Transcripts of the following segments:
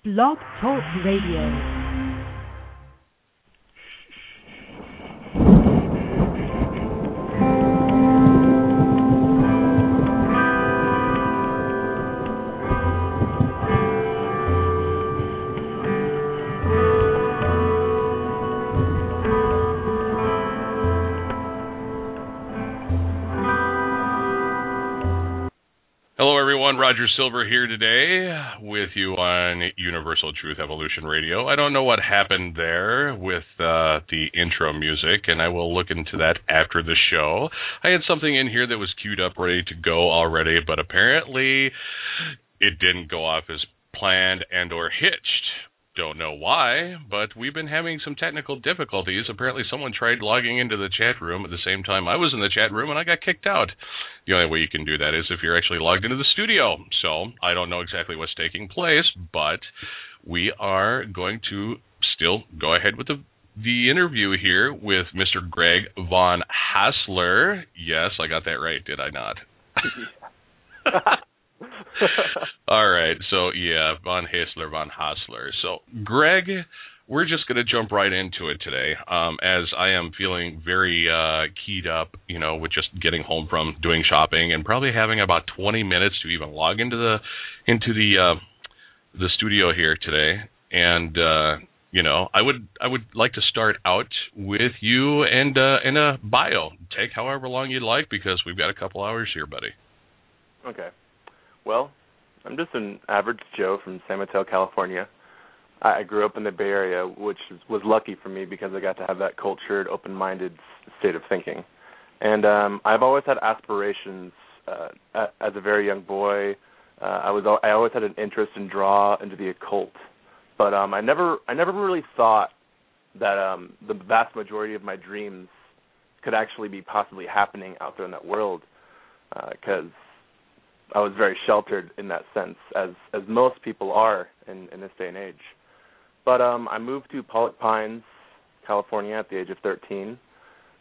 Blog Talk Radio. Roger Silver here today with you on Universal Truth Evolution Radio. I don't know what happened there with the intro music, and I will look into that after the show. I had something in here that was queued up, ready to go already, but apparently it didn't go off as planned and or hitched. Don't know why, but we've been having some technical difficulties. Apparently someone tried logging into the chat room at the same time I was in the chat room, and I got kicked out. The only way you can do that is if you're actually logged into the studio. So I don't know exactly what's taking place, but we are going to still go ahead with the interview here with Mr. Greg von Haesler. Yes, I got that right, did I not? All right, so yeah, von Haesler. So, Greg, we're just going to jump right into it today, as I am feeling very keyed up, with just getting home from doing shopping and probably having about 20 minutes to even log into the studio here today. And I would like to start out with you and in a bio. Take however long you'd like, because we've got a couple hours here, buddy. Okay. Well, I'm just an average Joe from San Mateo, California. I grew up in the Bay Area, which was lucky for me because I got to have that cultured, open-minded state of thinking. And I've always had aspirations as a very young boy. I always had an interest in draw into the occult, but I never really thought that the vast majority of my dreams could actually be possibly happening out there in that world, because I was very sheltered in that sense, as most people are in this day and age. But I moved to Pollock Pines, California at the age of 13.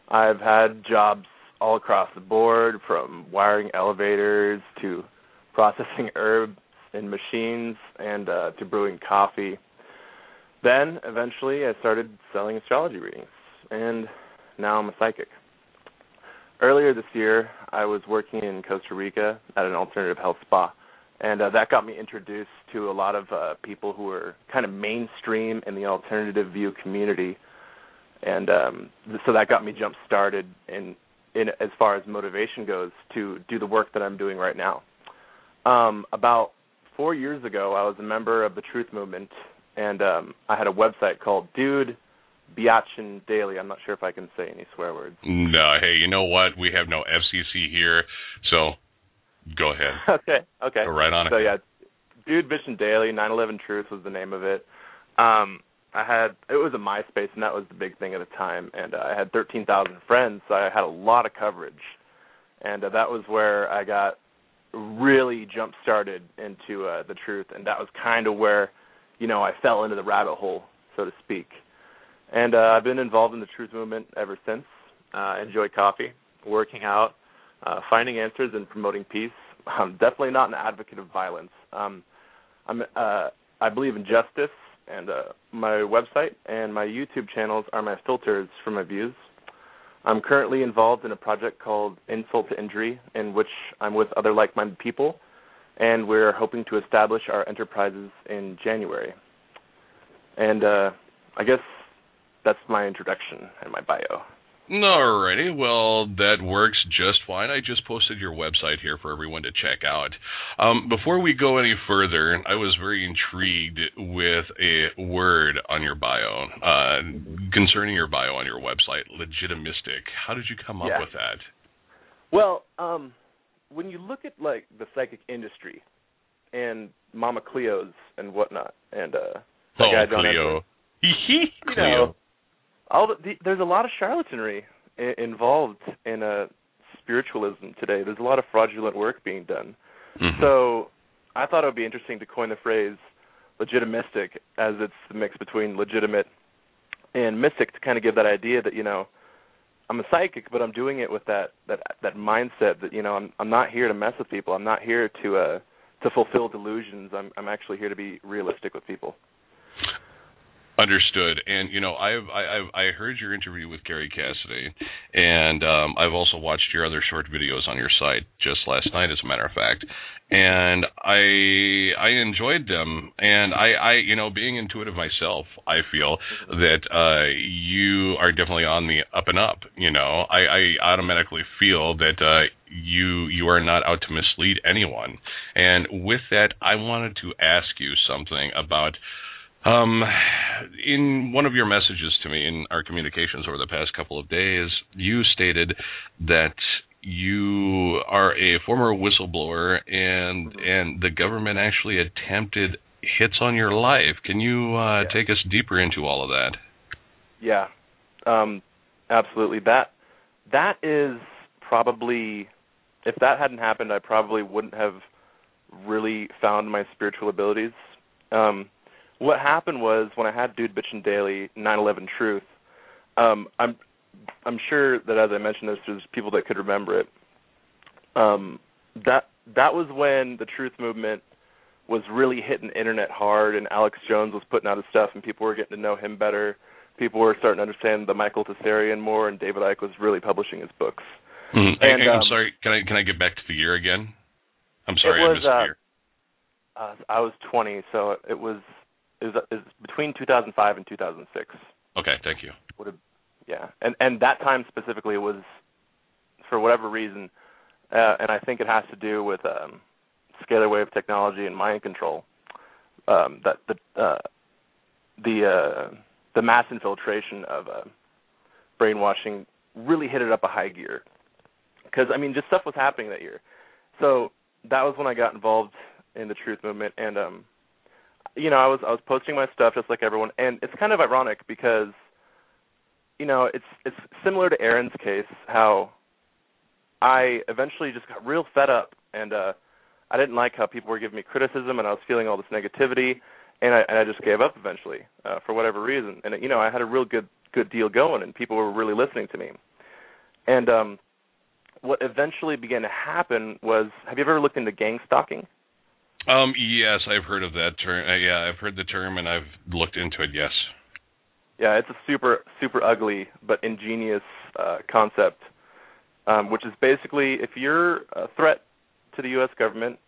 I've had jobs all across the board, from wiring elevators to processing herbs in machines and to brewing coffee. Then, eventually, I started selling astrology readings, and now I'm a psychic. Earlier this year, I was working in Costa Rica at an alternative health spa, and that got me introduced to a lot of people who were kind of mainstream in the alternative view community, and so that got me jump-started in as far as motivation goes to do the work that I'm doing right now. About 4 years ago, I was a member of the Truth Movement, and I had a website called Biatchin Daily. I'm not sure if I can say any swear words. No, hey, you know what? We have no FCC here, so go ahead. Okay. Go right on it. So yeah, Dude Bitchin' Daily, 9/11 Truth was the name of it. It was a MySpace, and that was the big thing at the time, and I had 13,000 friends, so I had a lot of coverage, and that was where I got really jump-started into the truth, and that was kind of where, I fell into the rabbit hole, so to speak. And I've been involved in the Truth Movement ever since. I enjoy coffee, working out, finding answers, and promoting peace. I'm definitely not an advocate of violence. I believe in justice, and my website and my YouTube channels are my filters for my views. I'm currently involved in a project called Insult to Injury, in which I'm with other like-minded people, and we're hoping to establish our enterprises in January. And I guess that's my introduction and my bio. Alrighty, well, that works just fine. I just posted your website here for everyone to check out. Before we go any further, I was very intrigued with a word on your bio, concerning your bio on your website, legitimistic. How did you come up with that? Well, when you look at, the psychic industry and Mama Cleo's and whatnot, and Cleo. Cleo. There's a lot of charlatanry involved in spiritualism today. There's a lot of fraudulent work being done. Mm-hmm. So I thought it would be interesting to coin the phrase legitimistic, as it's the mix between legitimate and mystic, to kind of give that idea that, I'm a psychic, but I'm doing it with that mindset that, I'm not here to mess with people. I'm not here to to fulfill delusions. I'm actually here to be realistic with people. Understood. And I heard your interview with Gary Cassidy, and I've also watched your other short videos on your site just last night, as a matter of fact. And I enjoyed them. And I being intuitive myself, I feel that you are definitely on the up and up. I automatically feel that you are not out to mislead anyone. And with that, I wanted to ask you something about. In one of your messages to me in our communications over the past couple of days, you stated that you are a former whistleblower and the government actually attempted hits on your life. Can you take us deeper into all of that? Yeah, absolutely. That is probably, if that hadn't happened, I probably wouldn't have really found my spiritual abilities. What happened was when I had Dude Bitchin' Daily 9/11 Truth, I'm sure that as I mentioned this, there's people that could remember it. That was when the Truth movement was really hitting the internet hard, and Alex Jones was putting out his stuff, and people were getting to know him better. People were starting to understand the Michael Tessarian more, and David Icke was really publishing his books. Mm-hmm. And I'm sorry, can I get back to the year again? I'm sorry, I missed the year. I was 20, so it was between 2005 and 2006. Okay, thank you. Yeah, and that time specifically was, for whatever reason, and I think it has to do with scalar wave technology and mind control, that the mass infiltration of brainwashing really hit it up a high gear. Because, just stuff was happening that year. So that was when I got involved in the Truth movement, and I was posting my stuff just like everyone, and it's kind of ironic because, it's similar to Aaron's case, how I eventually just got real fed up, and I didn't like how people were giving me criticism, and I was feeling all this negativity, and I just gave up eventually for whatever reason. And I had a real good deal going, and people were really listening to me. And what eventually began to happen was, have you ever looked into gang stalking? Yes, I've heard of that term. I've heard the term, and I've looked into it, yes. Yeah, it's a super, super ugly but ingenious concept, which is basically if you're a threat to the U.S. government,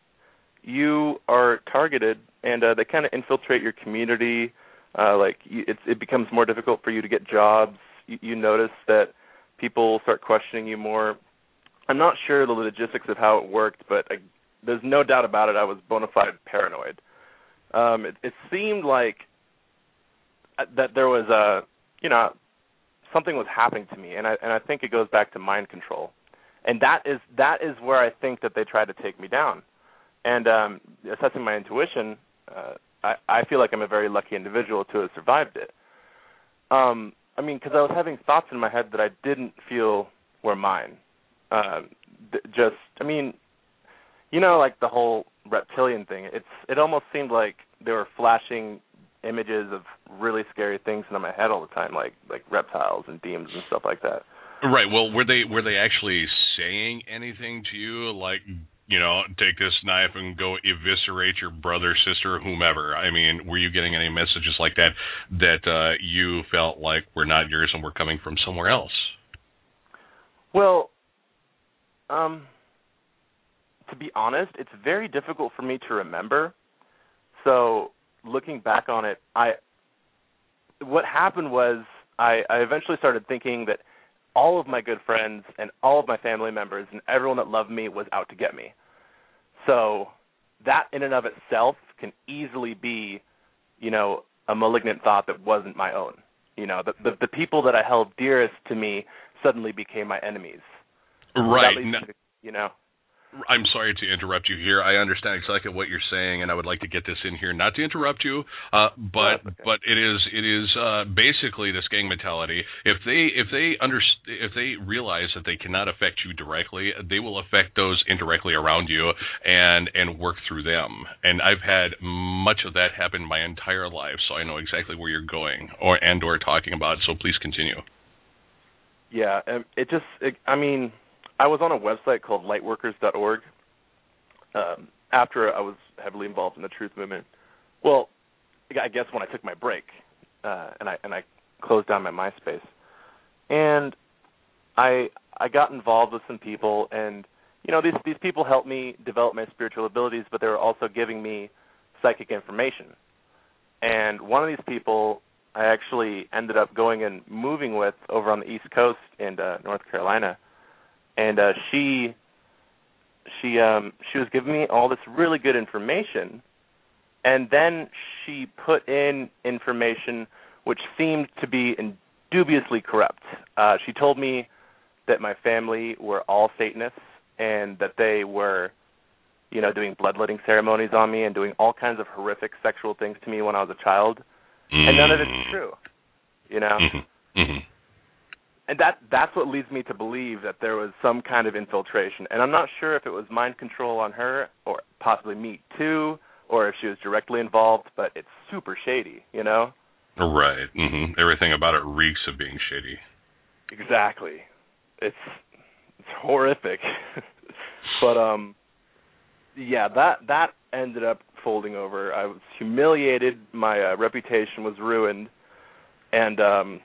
you are targeted, and they kind of infiltrate your community. It becomes more difficult for you to get jobs. You notice that people start questioning you more. I'm not sure the logistics of how it worked, but there's no doubt about it. I was bona fide paranoid. It seemed like that there was something was happening to me, and I think it goes back to mind control, and that is where I think that they tried to take me down. And assessing my intuition, I feel like I'm a very lucky individual to have survived it. Because I was having thoughts in my head that I didn't feel were mine. Like the whole reptilian thing, it almost seemed like they were flashing images of really scary things in my head all the time, like reptiles and demons and stuff like that. Right. Well, were they actually saying anything to you, like, take this knife and go eviscerate your brother, sister, whomever? Were you getting any messages like that you felt like were not yours and were coming from somewhere else? Well, to be honest, it's very difficult for me to remember. So looking back on it, what happened was I eventually started thinking that all of my good friends and all of my family members and everyone that loved me was out to get me. So that in and of itself can easily be, a malignant thought that wasn't my own. The people that I held dearest to me suddenly became my enemies. Right. I'm sorry to interrupt you here. I understand exactly what you're saying, and I would like to get this in here, not to interrupt you, but it is basically this gang mentality. If they realize that they cannot affect you directly, they will affect those indirectly around you and work through them. And I've had much of that happen my entire life, so I know exactly where you're going or talking about. So please continue. Yeah, I was on a website called lightworkers.org, after I was heavily involved in the truth movement. Well, I guess when I took my break, and I closed down my MySpace, and I got involved with some people, and these people helped me develop my spiritual abilities, but they were also giving me psychic information. And one of these people I actually ended up going and moving with over on the East Coast in North Carolina, and she was giving me all this really good information, and then she put in information which seemed to be dubiously corrupt. She told me that my family were all Satanists and that they were, doing bloodletting ceremonies on me and doing all kinds of horrific sexual things to me when I was a child. And none of it's true, And that's what leads me to believe that there was some kind of infiltration. And I'm not sure if it was mind control on her or possibly me too, or if she was directly involved, but it's super shady, Right. Mm-hmm. Everything about it reeks of being shady. Exactly. It's horrific. But yeah, that ended up folding over. I was humiliated. My reputation was ruined, and I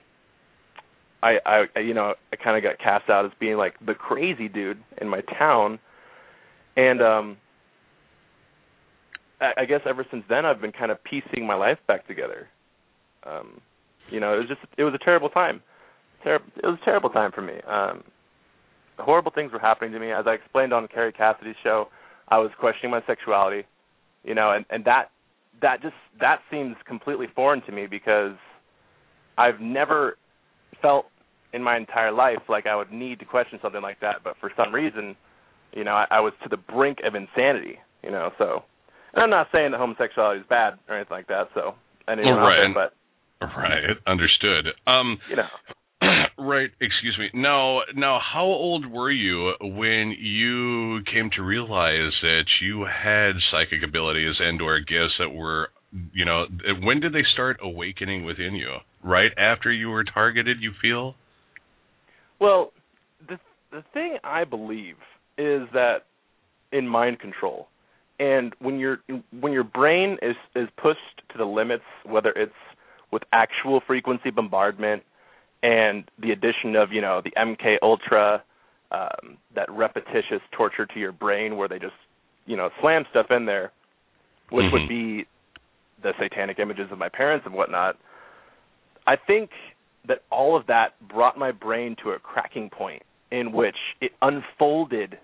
kind of got cast out as being like the crazy dude in my town, and I guess ever since then I've been kind of piecing my life back together. It was a terrible time. It was a terrible time for me. Horrible things were happening to me. As I explained on Carrie Cassidy's show, I was questioning my sexuality, and that seems completely foreign to me because I've never felt in my entire life like I would need to question something like that, but for some reason, I was to the brink of insanity, so. And I'm not saying that homosexuality is bad or anything like that, so anyone out there, but. Right, understood. Right, excuse me. Now, how old were you when you came to realize that you had psychic abilities and/or gifts that were, when did they start awakening within you? Right after you were targeted, you feel? Well, the thing I believe is that in mind control, and when your brain is pushed to the limits, whether it's with actual frequency bombardment and the addition of, the MK Ultra, that repetitious torture to your brain where they just, slam stuff in there, which would be the satanic images of my parents and whatnot. I think that all of that brought my brain to a cracking point in which it unfolded.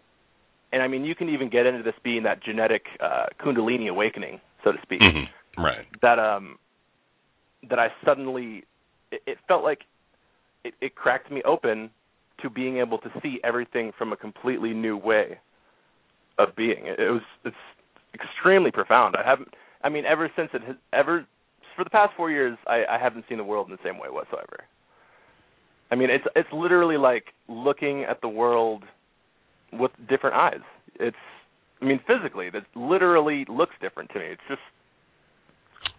And, I mean, you can even get into this being that genetic Kundalini awakening, so to speak. Mm-hmm. Right. That I suddenly, it felt like it cracked me open to being able to see everything from a completely new way of being. It's extremely profound. Ever since for the past 4 years, I haven't seen the world in the same way whatsoever. I mean, it's literally like looking at the world with different eyes. Physically, that literally looks different to me. It's just.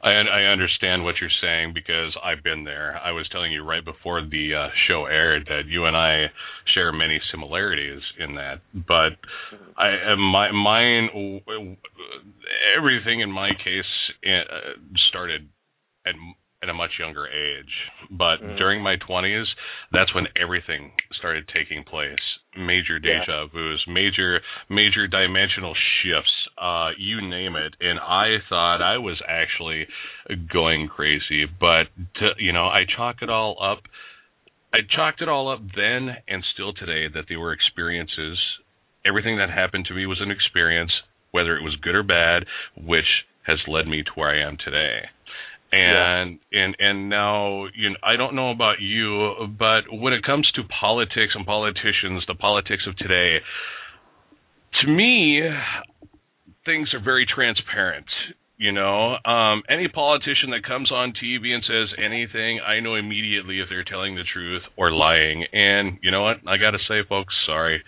I understand what you're saying because I've been there. I was telling you right before the show aired that you and I share many similarities in that, but everything in my case started at a much younger age. But during my 20s, that's when everything started taking place. Major deja vus, major dimensional shifts, you name it. And I thought I was actually going crazy, but I chalked it all up then and still today that they were experiences. Everything that happened to me was an experience, whether it was good or bad, which has led me to where I am today. And now, I don't know about you, but when it comes to politics and politicians, the politics of today, to me, things are very transparent. Any politician that comes on TV and says anything, I know immediately if they're telling the truth or lying. And you know what? I got to say, folks, sorry,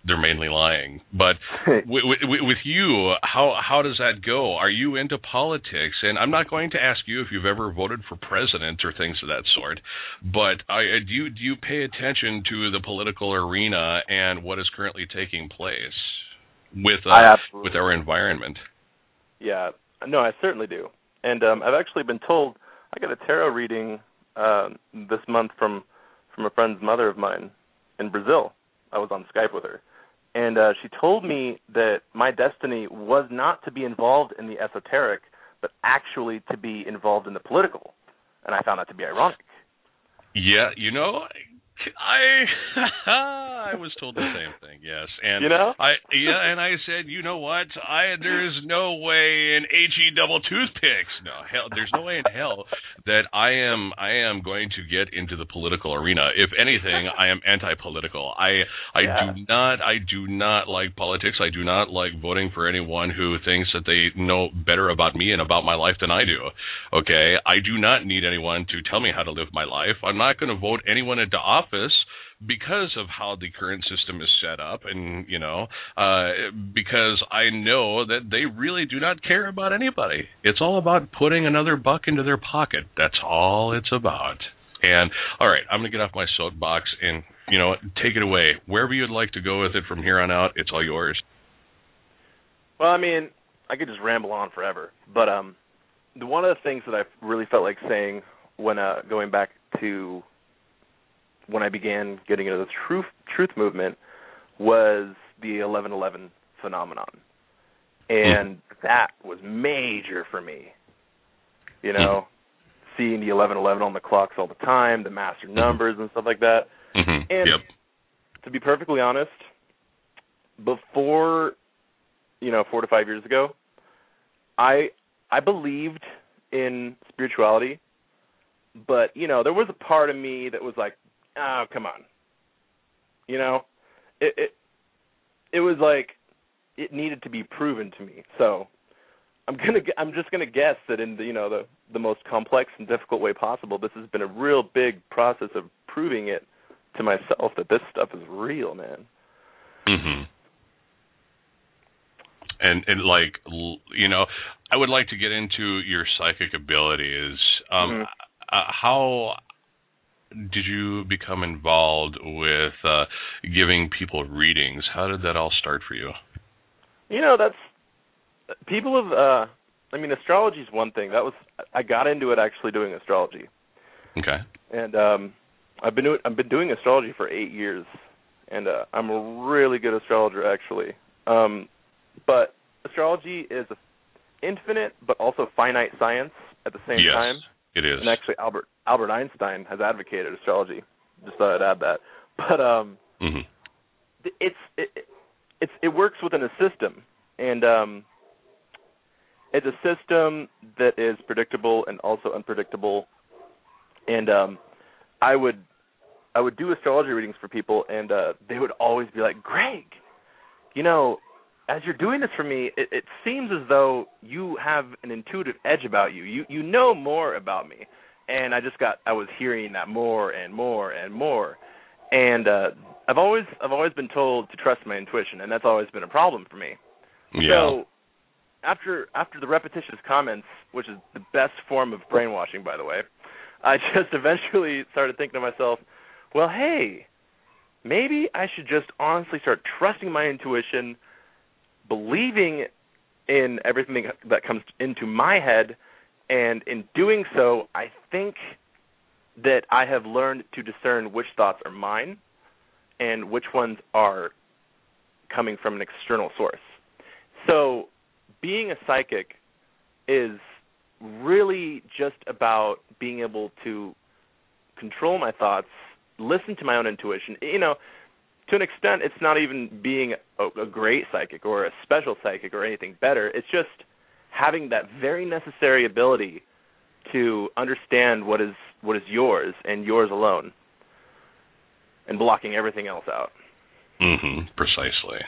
they're mainly lying. But with you, how does that go? Are you into politics? And I'm not going to ask you if you've ever voted for president or things of that sort, but do you pay attention to the political arena and what is currently taking place? with our environment. Yeah, no, I certainly do. And I've actually been told I got a tarot reading this month from a friend's mother of mine in Brazil. I was on Skype with her. And she told me that my destiny was not to be involved in the esoteric, but actually to be involved in the political. And I found that to be ironic. Yeah, I was told the same thing, yes. And I said, you know what? There's no way in HE double toothpicks. No, hell, there's no way in hell that I am going to get into the political arena. If anything, I am anti-political. I do not like politics. I do not like voting for anyone who thinks that they know better about me and about my life than I do. Okay? I do not need anyone to tell me how to live my life. I'm not going to vote anyone into office because of how the current system is set up, and because I know that they really do not care about anybody. It's all about putting another buck into their pocket. That's all it's about. And all right, I'm going to get off my soapbox and take it away. Wherever you'd like to go with it from here on out, it's all yours. Well, I mean, I could just ramble on forever, but one of the things that I really felt like saying when going back to when I began getting into the truth movement was the 11/11 phenomenon. And that was major for me. Seeing the 11/11 on the clocks all the time, the master numbers and stuff like that. And to be perfectly honest, before, 4 to 5 years ago, I believed in spirituality, but, there was a part of me that was like, oh, come on. It was like it needed to be proven to me. So I'm just gonna guess that in the most complex and difficult way possible, this has been a real big process of proving it to myself that this stuff is real, man. And I would like to get into your psychic abilities. How did you become involved with giving people readings? How did that all start for you? That's people have. Astrology is one thing. I got into it actually doing astrology. Okay. And I've been doing astrology for 8 years, and I'm a really good astrologer actually. But astrology is an infinite but also finite science at the same time. It is. And actually, Albert Einstein has advocated astrology. Just thought I'd add that. But it works within a system, and it's a system that is predictable and also unpredictable. And I would do astrology readings for people, and they would always be like, "Greg, as you're doing this for me, it seems as though you have an intuitive edge about you. You know more about me." And I was hearing that more and more and more. And I've always been told to trust my intuition, and that's always been a problem for me. Yeah. So after the repetitious comments, which is the best form of brainwashing, by the way, I just eventually started thinking to myself, well, hey, maybe I should just honestly start trusting my intuition, believing in everything that comes into my head, and in doing so, I think that I have learned to discern which thoughts are mine and which ones are coming from an external source. So being a psychic is really just about being able to control my thoughts, listen to my own intuition. To an extent, it's not even being a great psychic or a special psychic or anything better. It's just having that very necessary ability to understand what is yours and yours alone, and blocking everything else out. Precisely.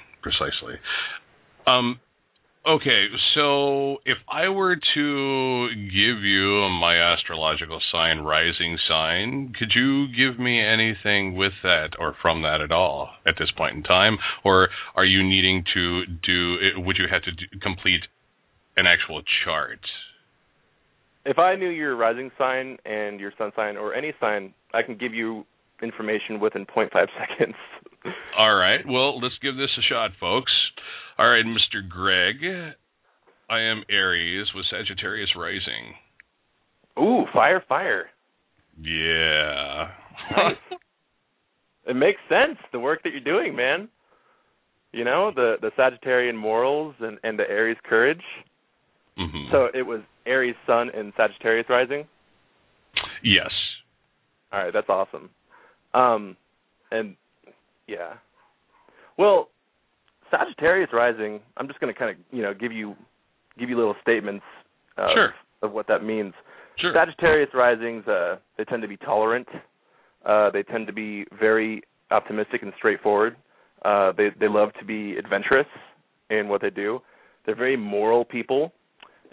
Okay, so if I were to give you my astrological sign, rising sign, could you give me anything with that or from that at all at this point in time? Or are you needing to would you have to complete an actual chart? If I knew your rising sign and your sun sign or any sign, I can give you information within 0.5 seconds. All right. Well, let's give this a shot, folks. All right, Mr. Greg. I am Aries with Sagittarius rising. Ooh, fire. Yeah. Nice. It makes sense, the work that you're doing, man. You know, the Sagittarian morals and the Aries courage. Mm-hmm. So it was Aries sun and Sagittarius rising? Yes. All right, that's awesome. And yeah. Well, Sagittarius rising, I'm just going to kind of, give you little statements of what that means. Sure. Sagittarius risings, they tend to be tolerant. They tend to be very optimistic and straightforward. They love to be adventurous in what they do. They're very moral people,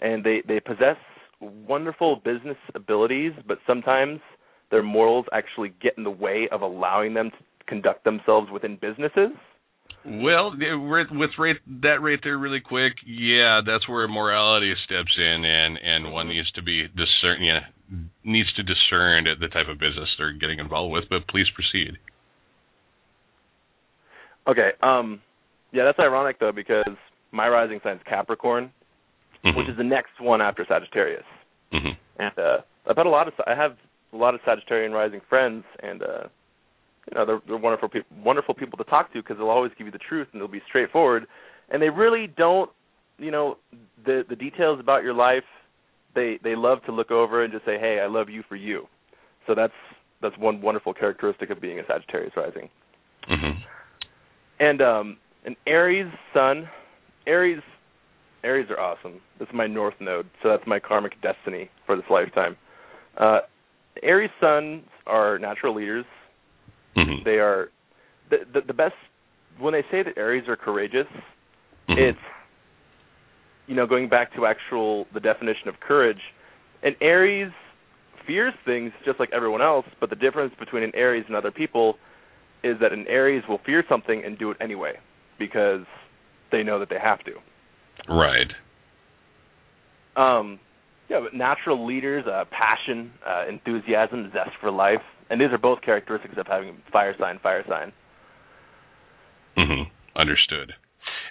and they possess wonderful business abilities, but sometimes their morals actually get in the way of allowing them to conduct themselves within businesses. Well, with that right there really quick, yeah, that's where morality steps in, and one needs to be needs to discern the type of business they're getting involved with, but please proceed. Okay, yeah, that's ironic, though, because my rising sign is Capricorn, which is the next one after Sagittarius. Mm-hmm. And I have a lot of Sagittarian rising friends, and they're wonderful people to talk to because they'll always give you the truth and they'll be straightforward, and they really don't, the details about your life. They love to look over and just say, "Hey, I love you for you." So that's one wonderful characteristic of being a Sagittarius rising. Mm-hmm. And an Aries sun, Aries are awesome. This is my North Node, so that's my karmic destiny for this lifetime. Aries suns are natural leaders. Mm-hmm. They are the best. When they say that Aries are courageous, it's going back to the definition of courage. An Aries fears things just like everyone else, but the difference between an Aries and other people is that an Aries will fear something and do it anyway because they know that they have to. Right. But natural leaders, passion, enthusiasm, zest for life, and these are both characteristics of having fire sign. Mm-hmm. Understood.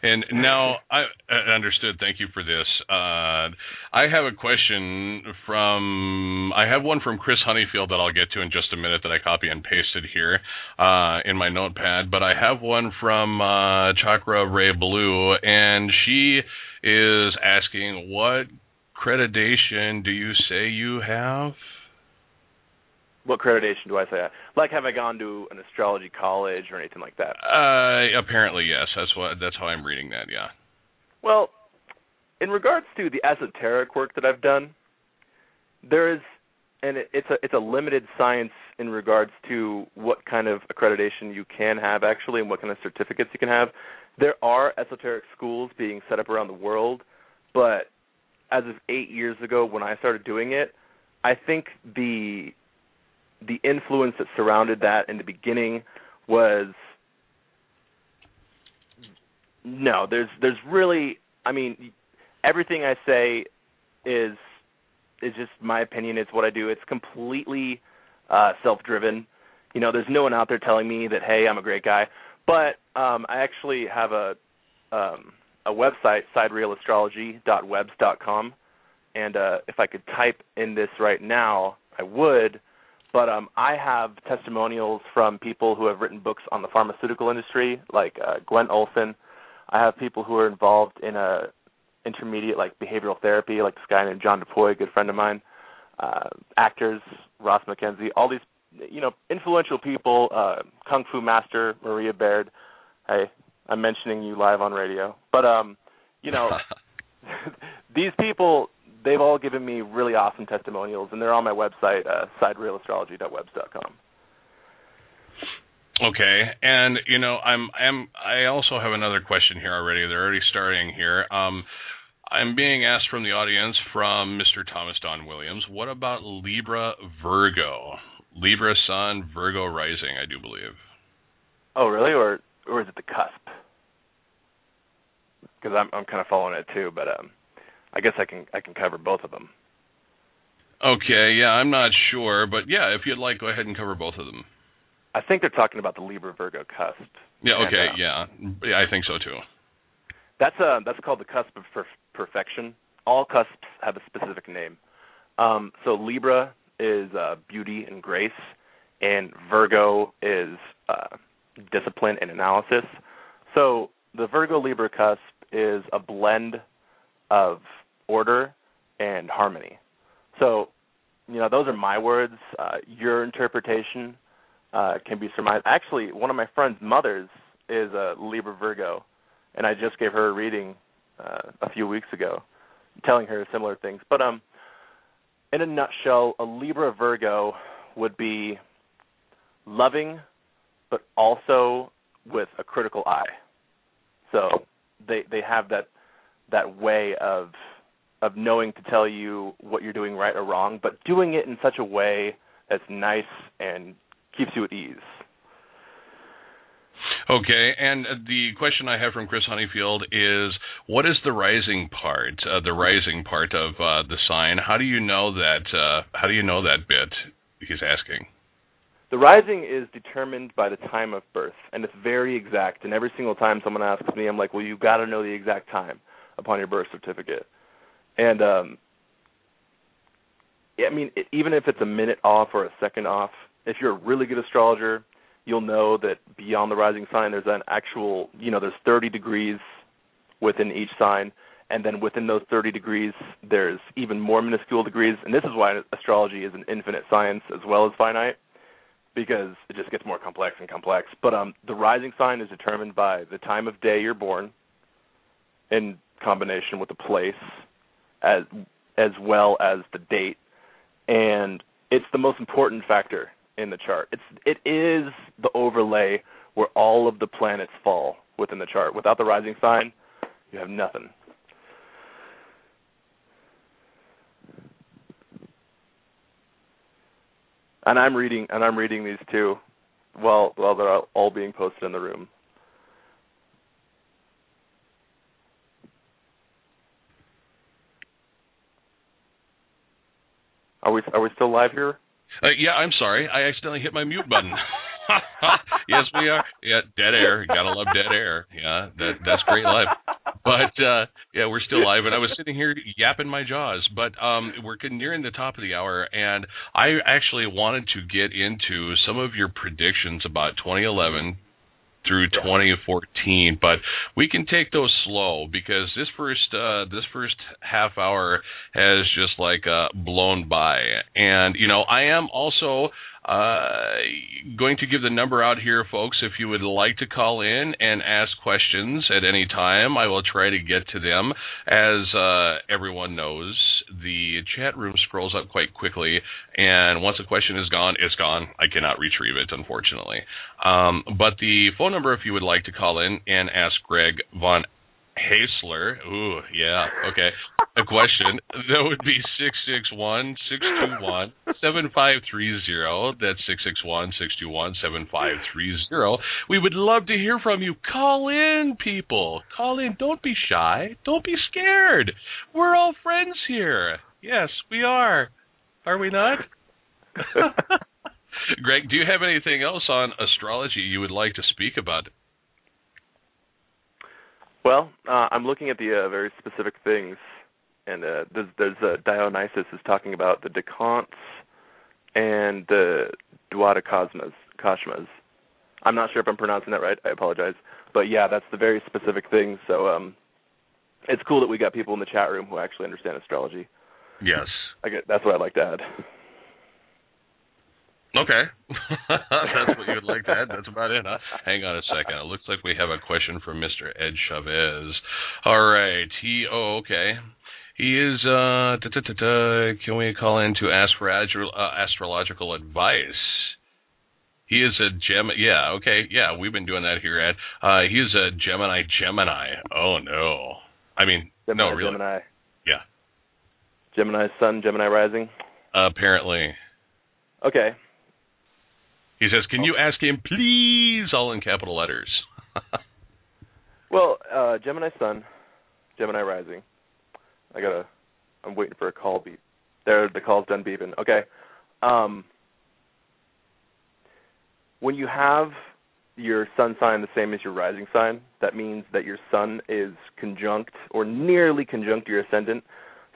And now, I understood. Thank you for this. I have a question I have one from Chris Honeyfield that I'll get to in just a minute that I copy and pasted here in my notepad. But I have one from Chakra Ray Blue, and she is asking, what accreditation do you say you have? What accreditation do I say? Like, have I gone to an astrology college or anything like that? Apparently, yes. That's how I'm reading that. Yeah. Well, in regards to the esoteric work that I've done, there is, and it's a limited science in regards to what kind of accreditation you can have actually, and what kind of certificates you can have. There are esoteric schools being set up around the world, but as of 8 years ago when I started doing it, I think the influence that surrounded that in the beginning was there's really, everything I say is just my opinion. It's what I do. It's completely self-driven. There's no one out there telling me that, hey, I'm a great guy. But I actually have a website, siderealastrology.webs.com, and if I could type in this right now, I would. But I have testimonials from people who have written books on the pharmaceutical industry, like Gwen Olson. I have people who are involved in intermediate, like behavioral therapy, like this guy named John DePoy, a good friend of mine. Actors, Ross McKenzie, all these, influential people. Kung Fu master Maria Baird. Hey, I'm mentioning you live on radio. But these people, they've all given me really awesome testimonials, and they're on my website, siderealastrology.webs.com. Okay, and I also have another question here already. They're already starting here. I'm being asked from the audience from Mr. Thomas Don Williams. What about Libra Virgo? Libra Sun, Virgo Rising, I do believe. Oh, really? Or is it the cusp? Because I'm kind of following it too, but I guess I can cover both of them. Okay, yeah, I'm not sure, but yeah, if you'd like, go ahead and cover both of them. I think they're talking about the Libra Virgo cusp. Yeah, okay, and, yeah, I think so too. That's called the cusp of perfection. All cusps have a specific name. So Libra is beauty and grace, and Virgo is discipline and analysis. So the Virgo-Libra cusp is a blend of order and harmony. So, those are my words. Your interpretation can be surmised. Actually, one of my friend's mothers is a Libra Virgo, and I just gave her a reading a few weeks ago, telling her similar things. But in a nutshell, a Libra Virgo would be loving, but also with a critical eye. So they have that way of knowing to tell you what you're doing right or wrong, but doing it in such a way that's nice and keeps you at ease. Okay, and the question I have from Chris Honeyfield is, what is the rising part? The rising part of the sign. How do you know that? How do you know that bit? He's asking. The rising is determined by the time of birth, and it's very exact. And every single time someone asks me, I'm like, well, you got to know the exact time upon your birth certificate. And even if it's a minute off or a second off, if you're a really good astrologer, you'll know that beyond the rising sign, there's an actual, there's 30 degrees within each sign, and then within those 30 degrees, there's even more minuscule degrees. And this is why astrology is an infinite science as well as finite, because it just gets more complex and complex. But the rising sign is determined by the time of day you're born, in combination with the place, as well as the date, and it's the most important factor in the chart. It is the overlay where all of the planets fall within the chart. Without the rising sign, you have nothing. And I'm reading these too, while they're all being posted in the room. Are we still live here? Yeah, I'm sorry. I accidentally hit my mute button. Yes, we are. Yeah, dead air. Gotta love dead air. Yeah, that's great live. But, yeah, we're still live, and I was sitting here yapping my jaws. But we're nearing the top of the hour, and I actually wanted to get into some of your predictions about 2011 through 2014, but we can take those slow because this first half hour has just blown by. And I am also going to give the number out here, folks. If you would like to call in and ask questions at any time, I will try to get to them. As everyone knows, the chat room scrolls up quite quickly, and once a question is gone, it's gone. I cannot retrieve it, unfortunately. But the phone number, if you would like to call in and ask Greg von Haesler, ooh, yeah, okay, a question, that would be 661-621-7530. That's 661-621-7530. We would love to hear from you. Call in, people. Call in. Don't be shy. Don't be scared. We're all friends here. Yes, we are. Are we not? Greg, do you have anything else on astrology you would like to speak about? Well, I'm looking at the very specific things, and there's Dionysus is talking about the decants and the duodecasmas. I'm not sure if I'm pronouncing that right. I apologize. But, yeah, that's the very specific things. So it's cool that we got people in the chat room who actually understand astrology. Yes. That's what I'd like to add. Okay. That's what you would like to add. That's about it, huh? Hang on a second. It looks like we have a question from Mr. Ed Chavez. All right. Okay. He is, can we call in to ask for astrological advice? He is a yeah, okay. Yeah, we've been doing that here, Ed. He is a Gemini. Oh, no. I mean, Gemini, no, really. Gemini. Yeah. Gemini sun, Gemini rising? Apparently. Okay. He says, can you ask him, please, all in capital letters? Well, Gemini sun, Gemini rising. I'm waiting for a call beep. There, the call's done beeping. Okay. When you have your sun sign the same as your rising sign. That means that your sun is conjunct or nearly conjunct your ascendant.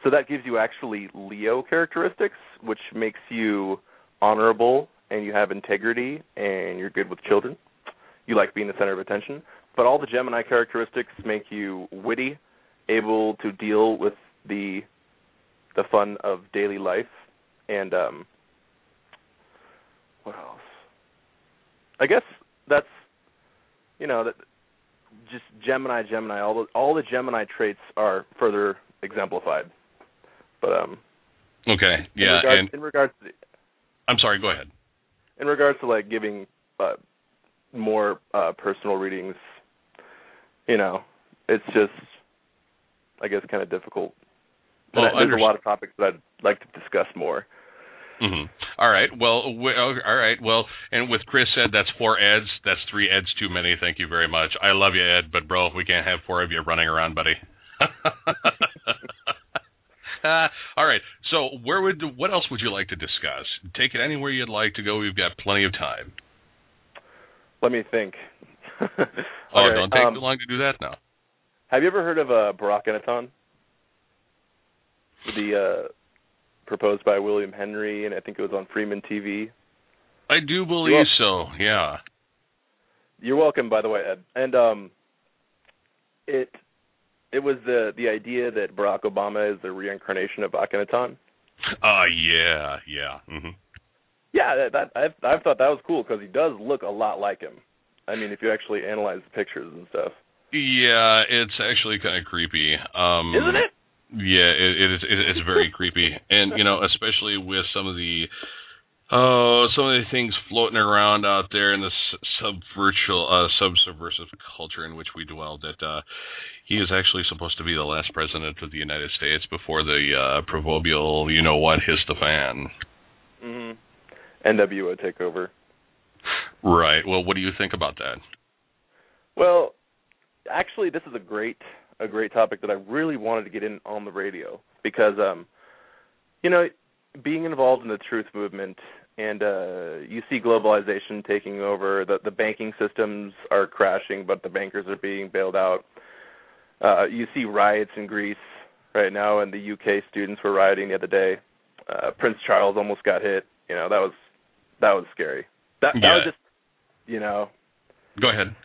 So that gives you actually Leo characteristics, which makes you honorable and you have integrity and you're good with children. You like being the center of attention. But all the Gemini characteristics make you witty, able to deal with the fun of daily life, and what else? I guess that's, that just Gemini. All the Gemini traits are further exemplified. But okay, yeah. In regards to I'm sorry. Go ahead. In regards to like giving more personal readings, it's just, I guess, kind of difficult. Well, there's a lot of topics that I'd like to discuss more. Mm-hmm. All right. Well, and with Chris said that's 4 Eds. That's 3 Eds too many. Thank you very much. I love you, Ed, but bro, we can't have 4 of you running around, buddy. All right. So what else would you like to discuss? Take it anywhere you'd like to go. We've got plenty of time. Let me think. Don't take too long to do that now. Have you ever heard of Barack Akhenaton? Proposed by William Henry, and I think it was on Freeman TV. I do believe so, yeah. You're welcome, by the way, Ed. And it was the idea that Barack Obama is the reincarnation of Akhenaton. Yeah. Mm-hmm. Yeah, I thought that was cool because he does look a lot like him. I mean, if you actually analyze the pictures and stuff. Yeah, it's actually kind of creepy. Isn't it? Yeah, it's very creepy, and especially with some of the things floating around out there in the subversive culture in which we dwell. That he is actually supposed to be the last president of the United States before the proverbial hits the fan. Mm-hmm. NWO takeover. Right. Well, what do you think about that? Well, actually, this is a great topic that I really wanted to get in on the radio because, being involved in the truth movement, and you see globalization taking over, the banking systems are crashing, but the bankers are being bailed out. You see riots in Greece right now, and the UK students were rioting the other day. Prince Charles almost got hit. That was scary. That was just, Go ahead.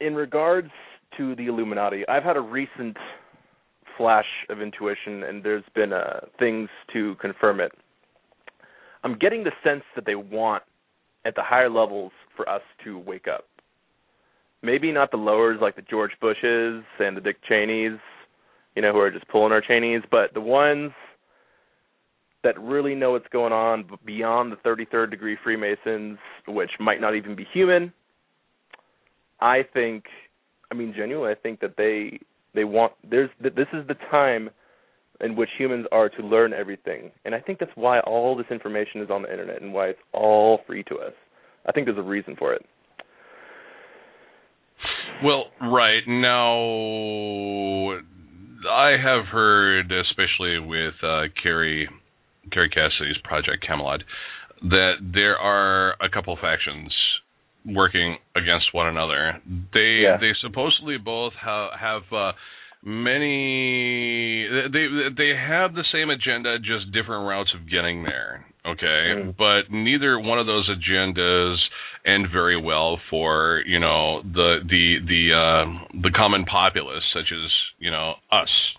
In regards to the Illuminati, I've had a recent flash of intuition, and there's been things to confirm it. I'm getting the sense that they want, at the higher levels, for us to wake up. Maybe not the lowers like the George Bushes and the Dick Cheneys, who are just pulling our Cheneys, but the ones that really know what's going on beyond the 33rd degree Freemasons, which might not even be human. Genuinely, I think that they want, this is the time in which humans are to learn everything. And I think that's why all this information is on the internet and why it's all free to us. I think there's a reason for it. Well, right. Now, I have heard, especially with Carrie Cassidy's Project Camelot, that there are a couple factions working against one another. They supposedly both have many. They have the same agenda, just different routes of getting there. Okay, but neither one of those agendas end very well for the common populace, such as us.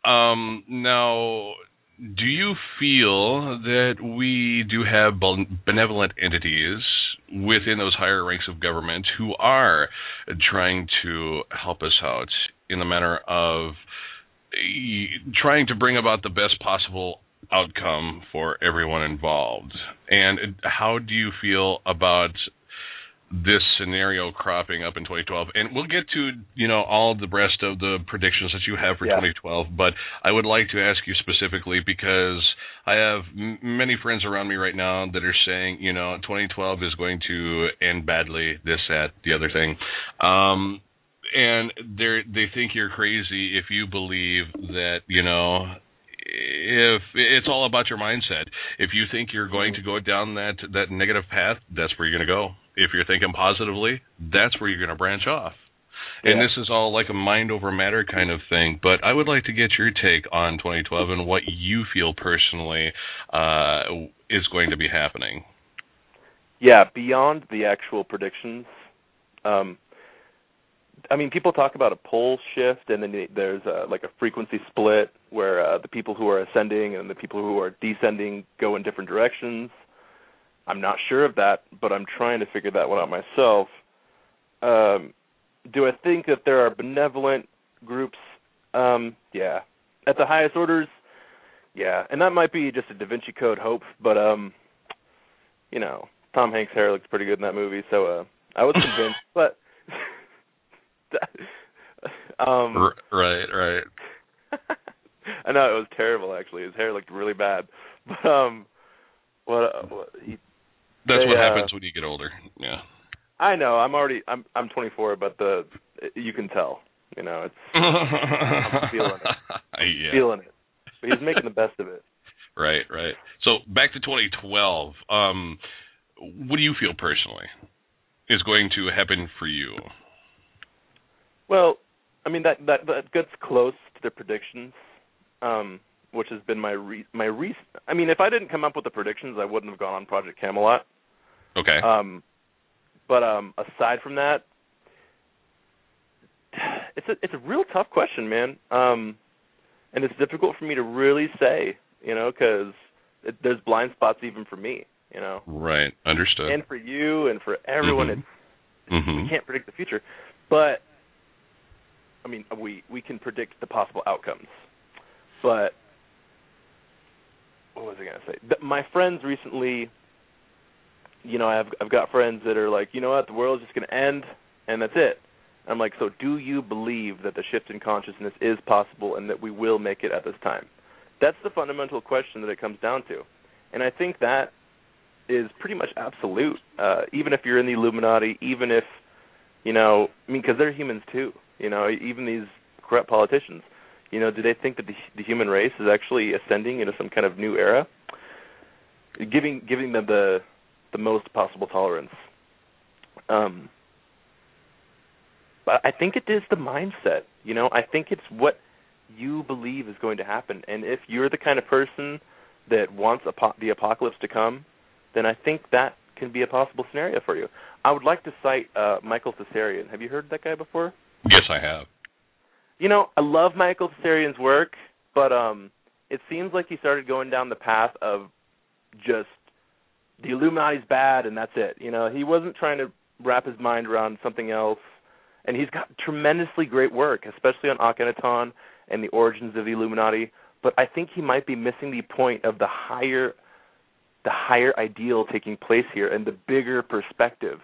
Now, do you feel that we do have benevolent entities within those higher ranks of government who are trying to help us out in the manner of trying to bring about the best possible outcome for everyone involved? And how do you feel about this scenario cropping up in 2012? And we'll get to, all the rest of the predictions that you have for 2012, but I would like to ask you specifically because I have many friends around me right now that are saying, 2012 is going to end badly, this, that, the other thing. And they think you're crazy if you believe that, if it's all about your mindset. If you think you're going to go down that negative path, that's where you're going to go. If you're thinking positively, that's where you're going to branch off. And this is all like a mind over matter kind of thing. But I would like to get your take on 2012 and what you feel personally is going to be happening. Yeah, beyond the actual predictions, I mean, people talk about a pole shift, and then there's like a frequency split where the people who are ascending and the people who are descending go in different directions. I'm not sure of that, but I'm trying to figure that one out myself. Do I think that there are benevolent groups? Yeah. At the highest orders, yeah. And that might be just a Da Vinci Code hope, but, you know, Tom Hanks' hair looks pretty good in that movie, so I was convinced, but... right. I know, it was terrible, actually. His hair looked really bad. But, that's what happens when you get older, yeah. I know. I'm 24, but you can tell. You know, it's I'm feeling it. Feeling it. But he's making the best of it. Right. So back to 2012. What do you feel personally is going to happen for you? Well, I mean that gets close to the predictions, which has been my I mean, if I didn't come up with the predictions, I wouldn't have gone on Project Camelot. Okay. But aside from that, it's a real tough question, man. And it's difficult for me to really say, you know, because there's blind spots even for me, you know. Right. Understood. And for you and for everyone, we can't predict the future. But I mean, we can predict the possible outcomes. But what was I going to say? My friends recently, you know, I've got friends that are like, you know what, the world's just going to end, and that's it. I'm like, so do you believe that the shift in consciousness is possible and that we will make it at this time? That's the fundamental question that it comes down to. And I think that is pretty much absolute, even if you're in the Illuminati, even if, you know, I mean, because they're humans too, you know, even these corrupt politicians. You know, do they think that the human race is actually ascending into some kind of new era? Giving them the most possible tolerance. But I think it is the mindset, you know. I think it's what you believe is going to happen. And if you're the kind of person that wants the apocalypse to come, then I think that can be a possible scenario for you. I would like to cite Michael Thessarian. Have you heard that guy before? Yes, I have. You know, I love Michael Thessarian's work, but it seems like he started going down the path of just the Illuminati's bad and that's it. You know, he wasn't trying to wrap his mind around something else. And he's got tremendously great work, especially on Akhenaton and the origins of the Illuminati. But I think he might be missing the point of the higher ideal taking place here and the bigger perspective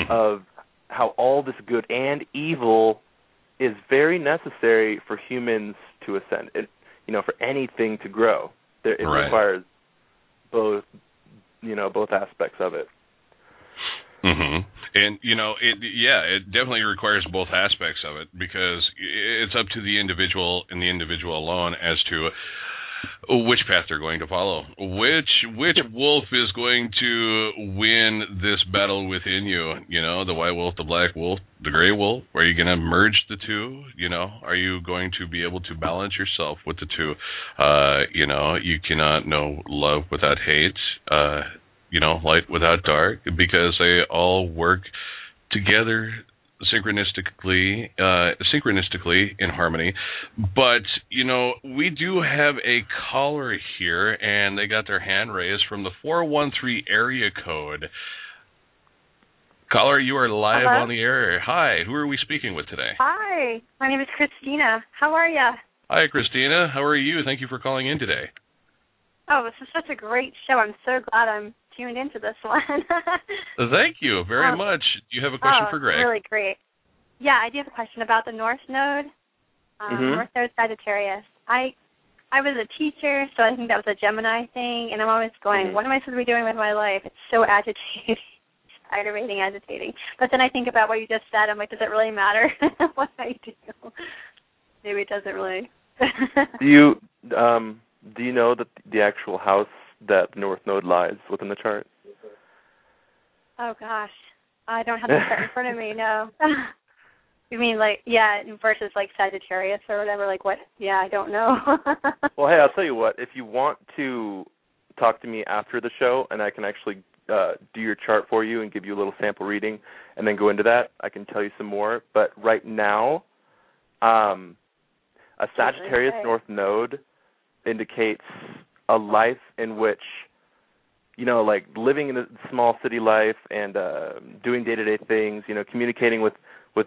of how all this good and evil is very necessary for humans to ascend. It, you know, for anything to grow, it requires both aspects of it. And, you know, it definitely requires both aspects of it because it's up to the individual and the individual alone as to which path they're going to follow. Which wolf is going to win this battle within you? You know, the white wolf, the black wolf, the gray wolf? Are you going to merge the two? You know, are you going to be able to balance yourself with the two? You know, you cannot know love without hate. You know, light without dark, because they all work together synchronistically in harmony. But, you know, we do have a caller here, and they got their hand raised from the 413 area code. Caller, you are live on the air. Hi, who are we speaking with today? Hi, my name is Christina. How are you? Hi, Christina. How are you? Thank you for calling in today. Oh, this is such a great show. I'm so glad I'm tuned into this one. Thank you very much. Do you have a question for Greg? Really great. Yeah, I do have a question about the North Node, North Node Sagittarius. I was a teacher, so I think that was a Gemini thing, and I'm always going, what am I supposed to be doing with my life? It's so agitating, agitating. But then I think about what you just said. I'm like, does it really matter what I do? Maybe it doesn't really. Do you know that the actual house that North Node lies within the chart? Oh, gosh. I don't have the chart in front of me, no. You mean, versus, Sagittarius or whatever? What? Yeah, I don't know. Well, hey, I'll tell you what. If you want to talk to me after the show, and I can actually do your chart for you and give you a little sample reading and then go into that, I can tell you some more. But right now, a Sagittarius North Node indicates a life in which, living in a small city life and doing day-to-day things, communicating with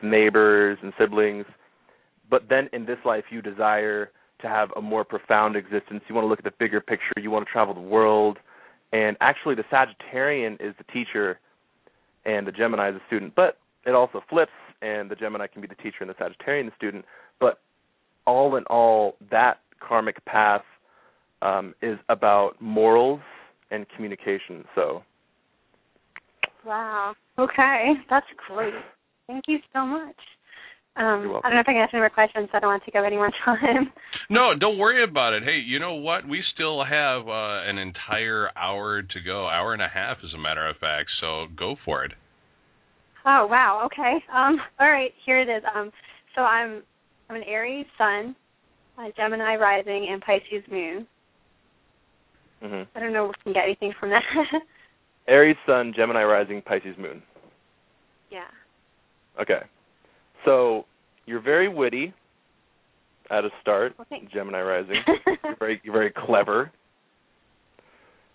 neighbors and siblings. But then in this life, you desire to have a more profound existence. You want to look at the bigger picture. You want to travel the world. And actually, the Sagittarian is the teacher and the Gemini is the student. But it also flips, and the Gemini can be the teacher and the Sagittarian the student. But all in all, that karmic path is about morals and communication. So. Wow. Okay. That's great. Thank you so much. You're welcome. I don't know if I can ask any more questions. I don't want to take up any more time. No, don't worry about it. Hey, you know what? We still have an entire hour to go, hour and a half, as a matter of fact, so go for it. Oh, wow. Okay. All right, here it is. So I'm an Aries sun, Gemini rising, and Pisces moon. Mm-hmm. I don't know if we can get anything from that. Aries sun, Gemini rising, Pisces moon. Yeah. Okay. So you're very witty at a start, Gemini rising. You're very clever.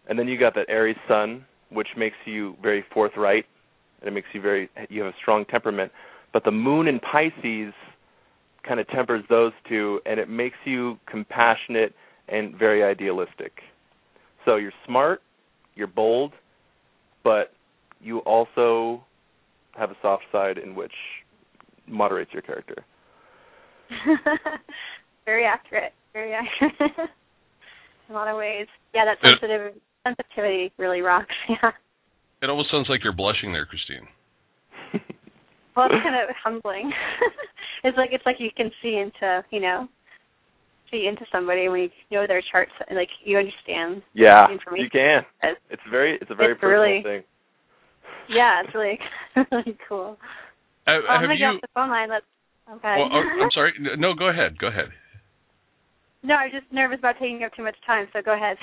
And then you got that Aries sun, which makes you very forthright, and it makes you you have a strong temperament. But the moon in Pisces kind of tempers those two, and it makes you compassionate and very idealistic. So you're smart, you're bold, but you also have a soft side in which moderates your character. Very accurate. Very accurate. In a lot of ways. Yeah, that sensitivity really rocks. Yeah. It almost sounds like you're blushing there, Christine. Well, it's kind of humbling. It's like you can see into somebody when you know their charts, you understand. Yeah, the information. you can. It's a very personal thing. Yeah, it's really really cool. I'm going to get off the phone line. Okay. Well, I'm sorry. No, go ahead. No, I'm just nervous about taking up too much time, so go ahead.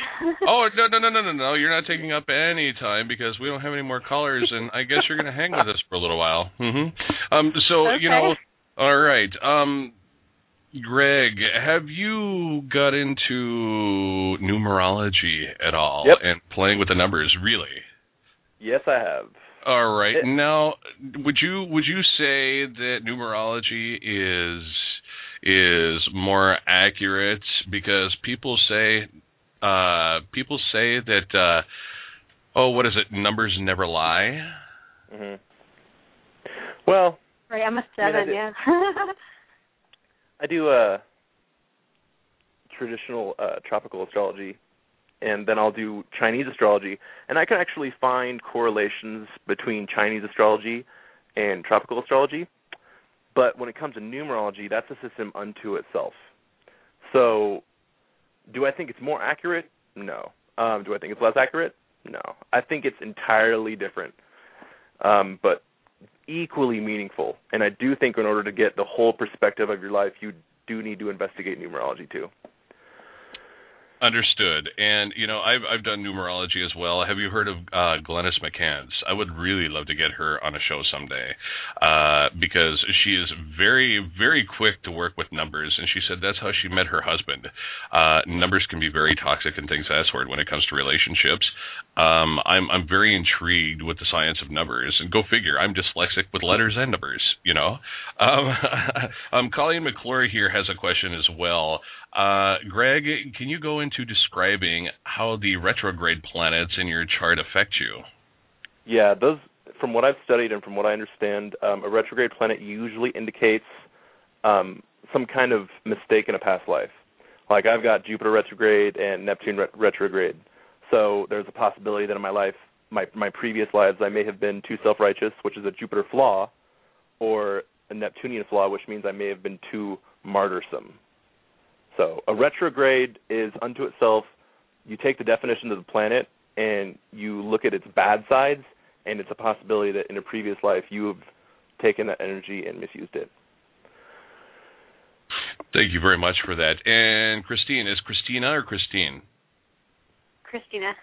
Oh, no. You're not taking up any time because we don't have any more callers, and I guess you're going to hang with us for a little while. Mm-hmm. So, okay. All right. Greg, have you got into numerology at all? Yep. And playing with the numbers, really? Yes, I have. All right. Now, would you say that numerology is more accurate because people say that what is it? Numbers never lie. Mm-hmm. Well, right. I'm a 7. Yeah. I do traditional tropical astrology, and then I'll do Chinese astrology, and I can actually find correlations between Chinese astrology and tropical astrology. But when it comes to numerology, that's a system unto itself. So do I think it's more accurate? No. Do I think it's less accurate? No. I think it's entirely different, but equally meaningful. And I do think in order to get the whole perspective of your life, you do need to investigate numerology too. Understood. And, I've done numerology as well. Have you heard of Glennis McCants? I would really love to get her on a show someday because she is very, very quick to work with numbers, and she said that's how she met her husband. Numbers can be very toxic and things of that sort when it comes to relationships. I'm very intrigued with the science of numbers, and go figure, I'm dyslexic with letters and numbers, Colleen McClure here has a question as well. Greg, can you go into describing how the retrograde planets in your chart affect you? Yeah, those, from what I've studied and from what I understand, a retrograde planet usually indicates some kind of mistake in a past life. Like I've got Jupiter retrograde and Neptune retrograde. So there's a possibility that in my life, my previous lives, I may have been too self-righteous, which is a Jupiter flaw, or a Neptunian flaw, which means I may have been too martyrsome. So a retrograde is unto itself, you take the definition of the planet and you look at its bad sides and it's a possibility that in a previous life you have taken that energy and misused it. Thank you very much for that. And Christine, is Christina or Christine? Christina.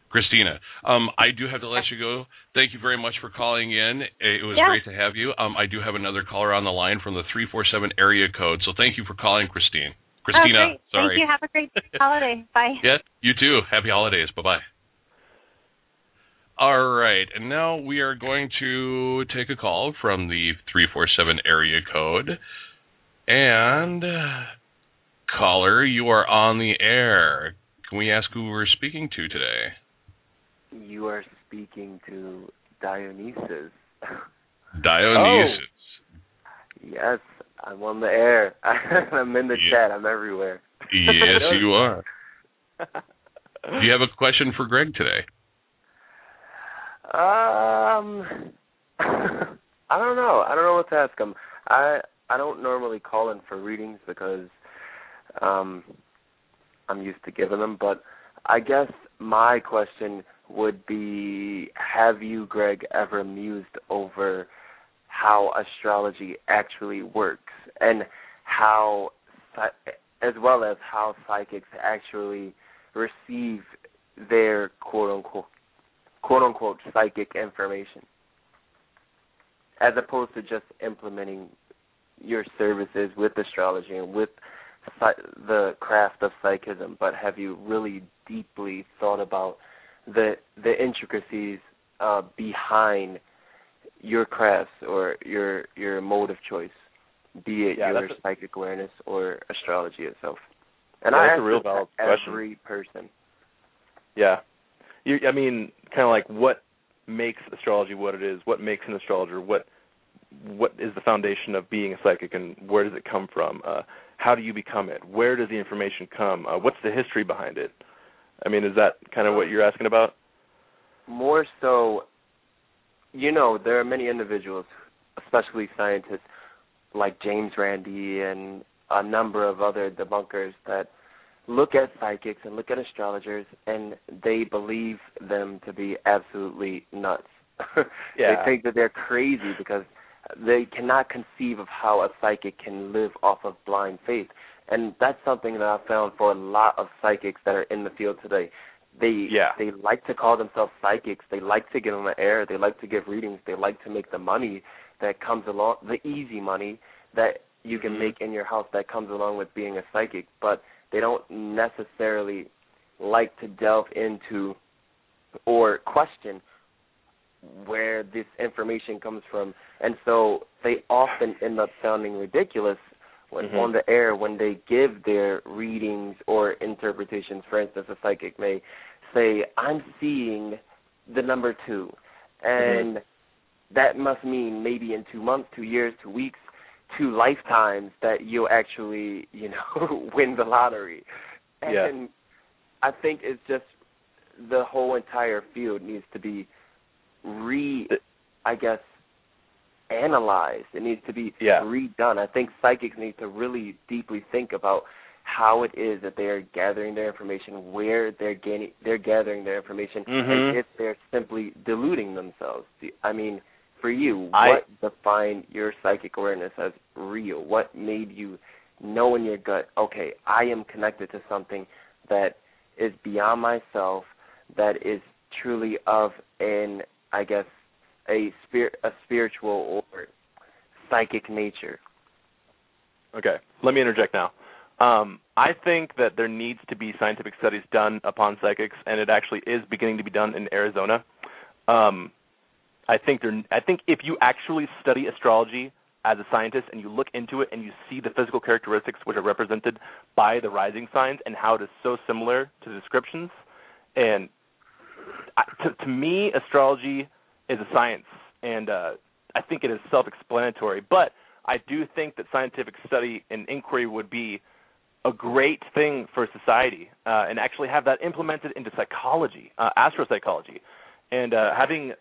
Christina, I do have to let you go. Thank you very much for calling in. It was great to have you. I do have another caller on the line from the 347 area code, so thank you for calling, Christine. Christina, great. sorry. Thank you. Have a great holiday. Bye. Yeah, you too. Happy holidays. Bye-bye. All right, and now we are going to take a call from the 347 area code. And, caller, you are on the air. Can we ask who we're speaking to today? You are speaking to Dionysus. Dionysus. Oh. Yes, I'm on the air. I'm in the chat. I'm everywhere. Yes, you are. Do you have a question for Greg today? I don't know. I don't know what to ask him. I don't normally call in for readings because I'm used to giving them, but I guess my question would be, have you, Greg, ever mused over how astrology actually works and how, as well as how psychics actually receive their quote-unquote psychic information, as opposed to just implementing your services with astrology and with the craft of psychism, but have you really deeply thought about the intricacies behind your crafts or your mode of choice, be it your psychic awareness or astrology itself? And I ask a real valid question. Every person. Yeah. I mean, kind of like what makes astrology what it is, what makes an astrologer, what is the foundation of being a psychic, and where does it come from? How do you become it? Where does the information come? What's the history behind it? I mean, is that kind of what you're asking about? More so, there are many individuals, especially scientists like James Randi and a number of other debunkers, that look at psychics and look at astrologers, and they believe them to be absolutely nuts. They think that they're crazy because they cannot conceive of how a psychic can live off of blind faith. And that's something that I've found for a lot of psychics that are in the field today. They like to call themselves psychics. They like to get on the air. They like to give readings. They like to make the money that comes along, the easy money that you can make in your house that comes along with being a psychic. But they don't necessarily like to delve into or question where this information comes from. And so they often end up sounding ridiculous when on the air when they give their readings or interpretations. For instance, a psychic may say, I'm seeing the number 2, and that must mean maybe in 2 months, 2 years, 2 weeks, 2 lifetimes that you'll actually, win the lottery. And I think it's just the whole entire field needs to be analyzed. It needs to be redone. I think psychics need to really deeply think about how it is that they are gathering their information, where they're gathering their information, and if they're simply deluding themselves. I mean, for you, what defined your psychic awareness as real? What made you know in your gut, okay, I am connected to something that is beyond myself, that is truly of an, I guess, a spiritual or psychic nature? Okay, let me interject now. I think that there needs to be scientific studies done upon psychics, and it actually is beginning to be done in Arizona. I think if you actually study astrology as a scientist and you look into it and you see the physical characteristics which are represented by the rising signs and how it is so similar to the descriptions, and to me, astrology is a science, and I think it is self-explanatory. But I do think that scientific study and inquiry would be a great thing for society, and actually have that implemented into psychology, astropsychology, and having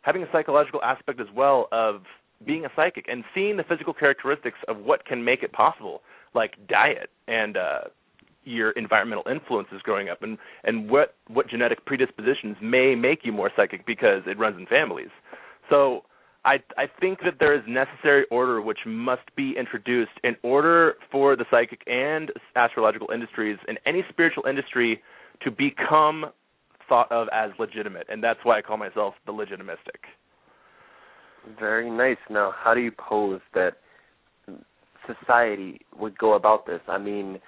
a psychological aspect as well of being a psychic and seeing the physical characteristics of what can make it possible, like diet and your environmental influences growing up and what genetic predispositions may make you more psychic because it runs in families. So I think that there is necessary order which must be introduced in order for the psychic and astrological industries and any spiritual industry to become thought of as legitimate, and that's why I call myself the legitimistic. Very nice. Now, how do you pose that society would go about this? I mean,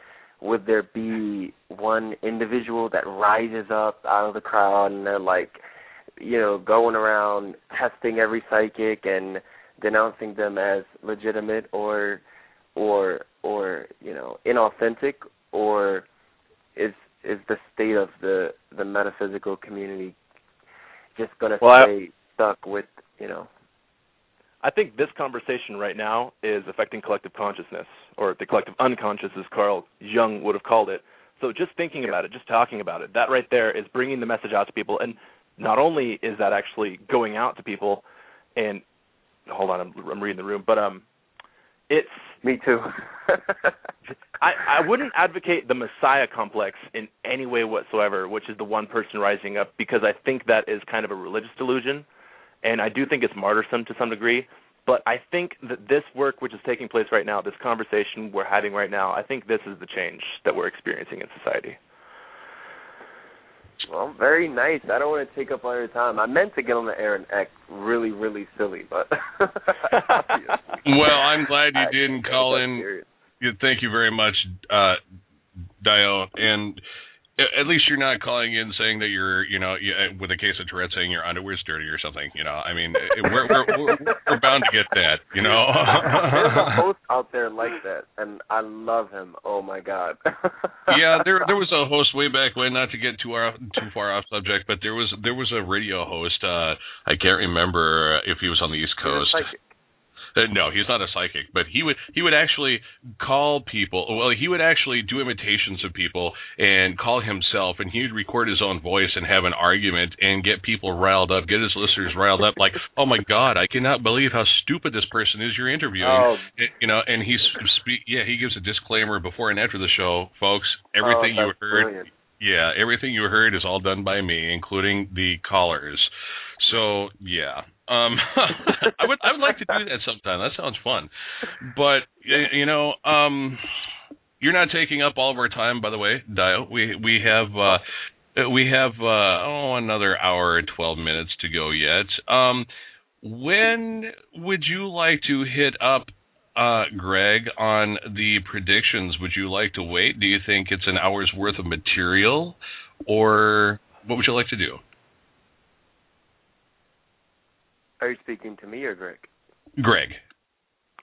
would there be one individual that rises up out of the crowd and they're like, going around testing every psychic and denouncing them as legitimate or inauthentic, or is the state of the metaphysical community just going to stay stuck with, I think this conversation right now is affecting collective consciousness, or the collective unconscious, as Carl Jung would have called it. So just thinking about it, just talking about it, that right there is bringing the message out to people. And not only is that actually going out to people, and hold on, I'm reading the room, but it's... Me too. I wouldn't advocate the Messiah complex in any way whatsoever, which is the one person rising up, because I think that is kind of a religious delusion. And I do think it's martyrdom to some degree, but I think that this work which is taking place right now, this conversation we're having right now, I think this is the change that we're experiencing in society. Well, very nice. I don't want to take up all your time. I meant to get on the air and act really, really silly, but... Well, I'm glad you didn't call in. Thank you very much, Dio. And... at least you're not calling in saying that you're, with a case of Tourette, saying your underwear's dirty or something. I mean, we're bound to get that. There's a host out there like that, and I love him. Oh my God. Yeah, there was a host way back when. Not to get too far off subject, but there was a radio host. I can't remember if he was on the East Coast. No, he's not a psychic, but he would actually call people. Well, he would actually do imitations of people and call himself, and he would record his own voice and have an argument and get people riled up, get his listeners riled up, like, oh my God, I cannot believe how stupid this person is you're interviewing. Oh. And he gives a disclaimer before and after the show, folks. Everything you heard, brilliant. Yeah, everything you heard is all done by me, including the callers. So yeah. I would like to do that sometime. That sounds fun. But you're not taking up all of our time, by the way, Dio. We have another hour and 12 minutes to go yet. When would you like to hit up Greg on the predictions? Would you like to wait? Do you think it's an hour's worth of material, or what would you like to do? Are you speaking to me or Greg? Greg.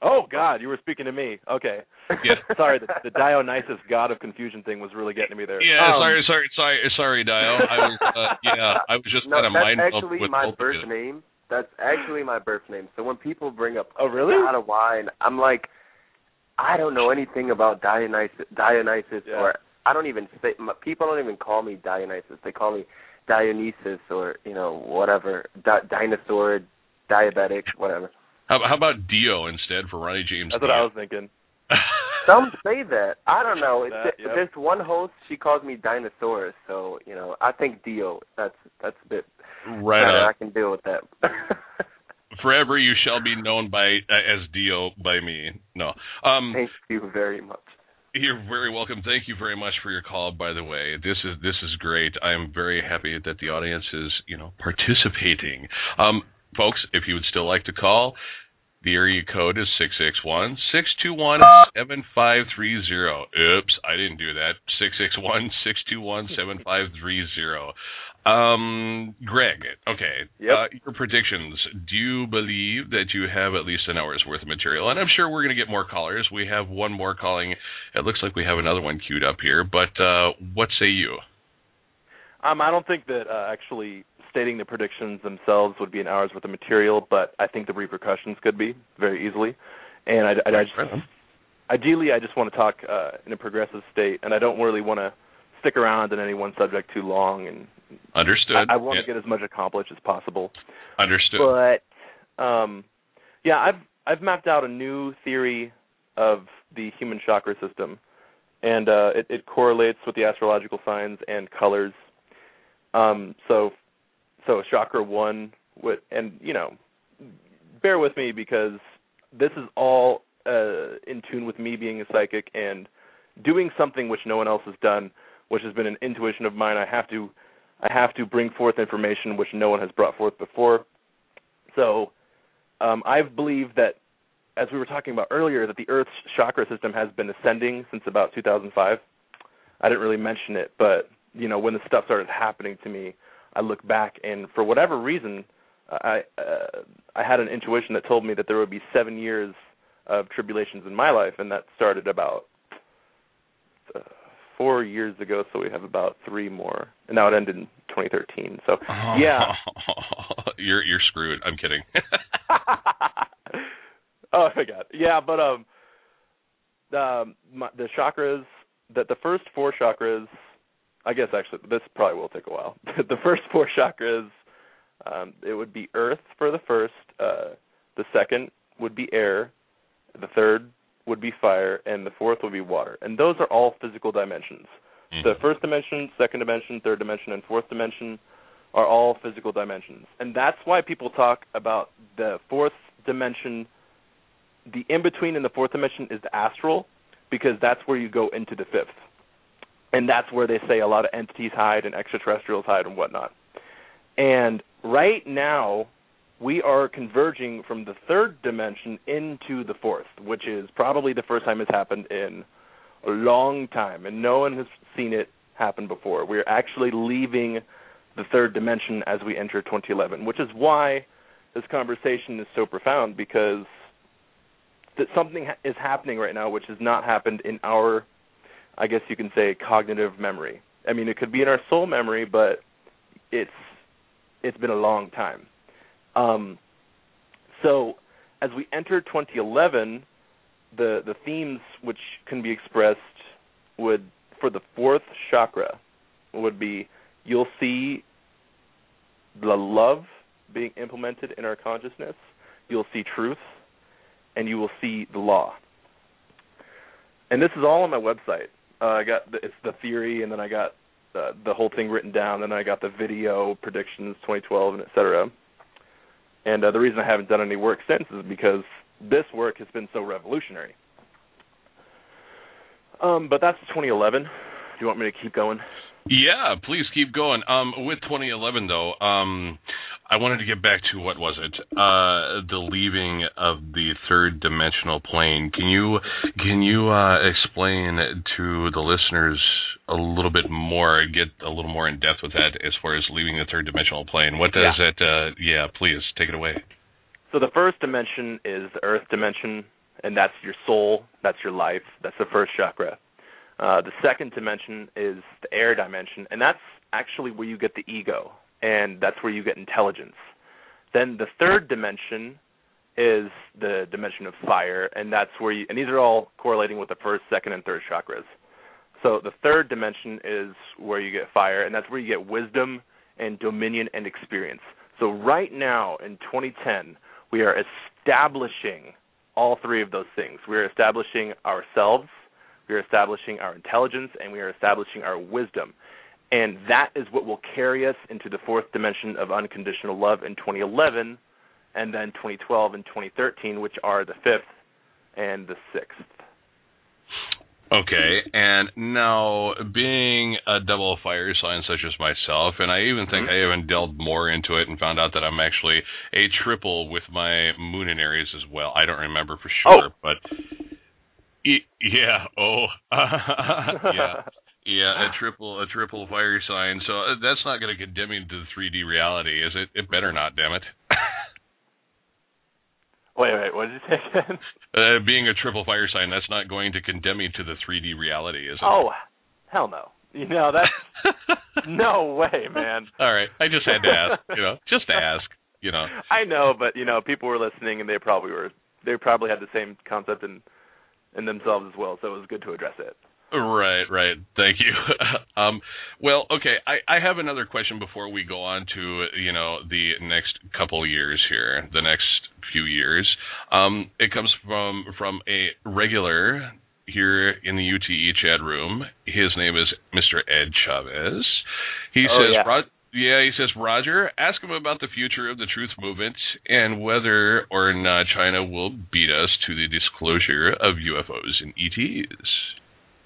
Oh, God, you were speaking to me. Okay. Yeah. Sorry, the Dionysus god of confusion thing was really getting me there. Yeah, sorry, Dio. I was just kind of mindful with my birth name. That's actually my birth name. So when people bring up God of wine, I'm like, I don't know anything about Dionysus, yeah. or I don't even say, people don't even call me Dionysus. They call me Dionysus, or whatever, dinosaur, diabetic, whatever. How about Dio instead for Ronnie James? That's what I was thinking. Some say that. I don't know. Yep. There's one host, she calls me Dinosaurus, so I think Dio. That's a bit right better. on. I can deal with that. Forever you shall be known as Dio by me. No. Thank you very much. You're very welcome. Thank you very much for your call, by the way. This is great. I am very happy that the audience is, participating. Folks, if you would still like to call, the area code is 661-621-7530. Oops, I didn't do that. 661-621-7530. Greg, okay. Yep. Your predictions. Do you believe that you have at least an hour's worth of material? And I'm sure we're going to get more callers. We have one more calling. It looks like we have another one queued up here. But what say you? I don't think that actually stating the predictions themselves would be an hour's worth of material, but I think the repercussions could be very easily. And ideally, I just want to talk in a progressive state, and I don't really want to stick around in any one subject too long. And understood. I want to get as much accomplished as possible. Understood. But I've mapped out a new theory of the human chakra system, and it correlates with the astrological signs and colors. So chakra 1 would, and bear with me because this is all in tune with me being a psychic and doing something which no one else has done, which has been an intuition of mine. I have to bring forth information which no one has brought forth before. So I believe that, as we were talking about earlier, that the Earth's chakra system has been ascending since about 2005. I didn't really mention it, but when the stuff started happening to me, I look back, and for whatever reason, I had an intuition that told me that there would be 7 years of tribulations in my life, and that started about 4 years ago, so we have about 3 more, and now it ended in 2013. So yeah, you're screwed. I'm kidding. Oh my God, yeah, but the chakras, the first 4 chakras, I guess actually this probably will take a while. The first 4 chakras, it would be Earth for the first, the second would be air, the third would be fire, and the fourth would be water. And those are all physical dimensions. Mm-hmm. The first dimension, second dimension, third dimension, and fourth dimension are all physical dimensions. And that's why people talk about the fourth dimension. The in-between in the fourth dimension is the astral, because that's where you go into the fifth. And that's where they say a lot of entities hide and extraterrestrials hide and whatnot. And right now, we are converging from the third dimension into the fourth, which is probably the first time it's happened in a long time, and no one has seen it happen before. We're actually leaving the third dimension as we enter 2011, which is why this conversation is so profound, because that something is happening right now which has not happened in our, I guess you can say, cognitive memory. I mean, it could be in our soul memory, but it's been a long time. So as we enter 2011, the themes which can be expressed would, for the fourth chakra, would be, you'll see the love being implemented in our consciousness, you'll see truth, and you will see the law. And this is all on my website. It's the theory, and then I got the whole thing written down, and then I got the video predictions 2012 and et cetera. And the reason I haven't done any work since is because this work has been so revolutionary. But that's 2011. Do you want me to keep going? Yeah, please keep going. With 2011, though, I wanted to get back to, what was it? The leaving of the third dimensional plane. Can you explain to the listeners a little bit more, get a little more in depth with that as far as leaving the third dimensional plane? What does that? Yeah, please take it away. So the first dimension is the earth dimension, and that's your soul, that's your life, that's the first chakra. The second dimension is the air dimension, and that's actually where you get the ego, and that's where you get intelligence. Then the third dimension is the dimension of fire, and that's where and these are all correlating with the first, second, and third chakras. So the third dimension is where you get fire, and that's where you get wisdom and dominion and experience. So right now in 2010, we are establishing all 3 of those things. We are establishing ourselves, we are establishing our intelligence, and we are establishing our wisdom. And that is what will carry us into the fourth dimension of unconditional love in 2011, and then 2012 and 2013, which are the fifth and the sixth. Okay, and now, being a double fire sign such as myself, and I even think I even delved more into it and found out that I'm actually a triple with my moon in Aries as well. I don't remember for sure, but yeah, yeah, a triple fire sign. So that's not going to condemn me to the 3D reality, is it? It better not, damn it. Wait, what did you say again? Being a triple fire sign, that's not going to condemn me to the 3D reality, is it? Oh, hell no. That's no way, man. All right, I just had to ask, just to ask, I know, but people were listening, and they probably had the same concept in themselves as well, so it was good to address it. Right. Thank you. Well, okay, I have another question before we go on to, the next couple years here, the next few years. It comes from a regular, here in the UTE chat room. His name is Mr. Ed Chavez. He says, he says, Roger, ask him about the future of the truth movement and whether or not China will beat us to the disclosure of UFOs and ETs.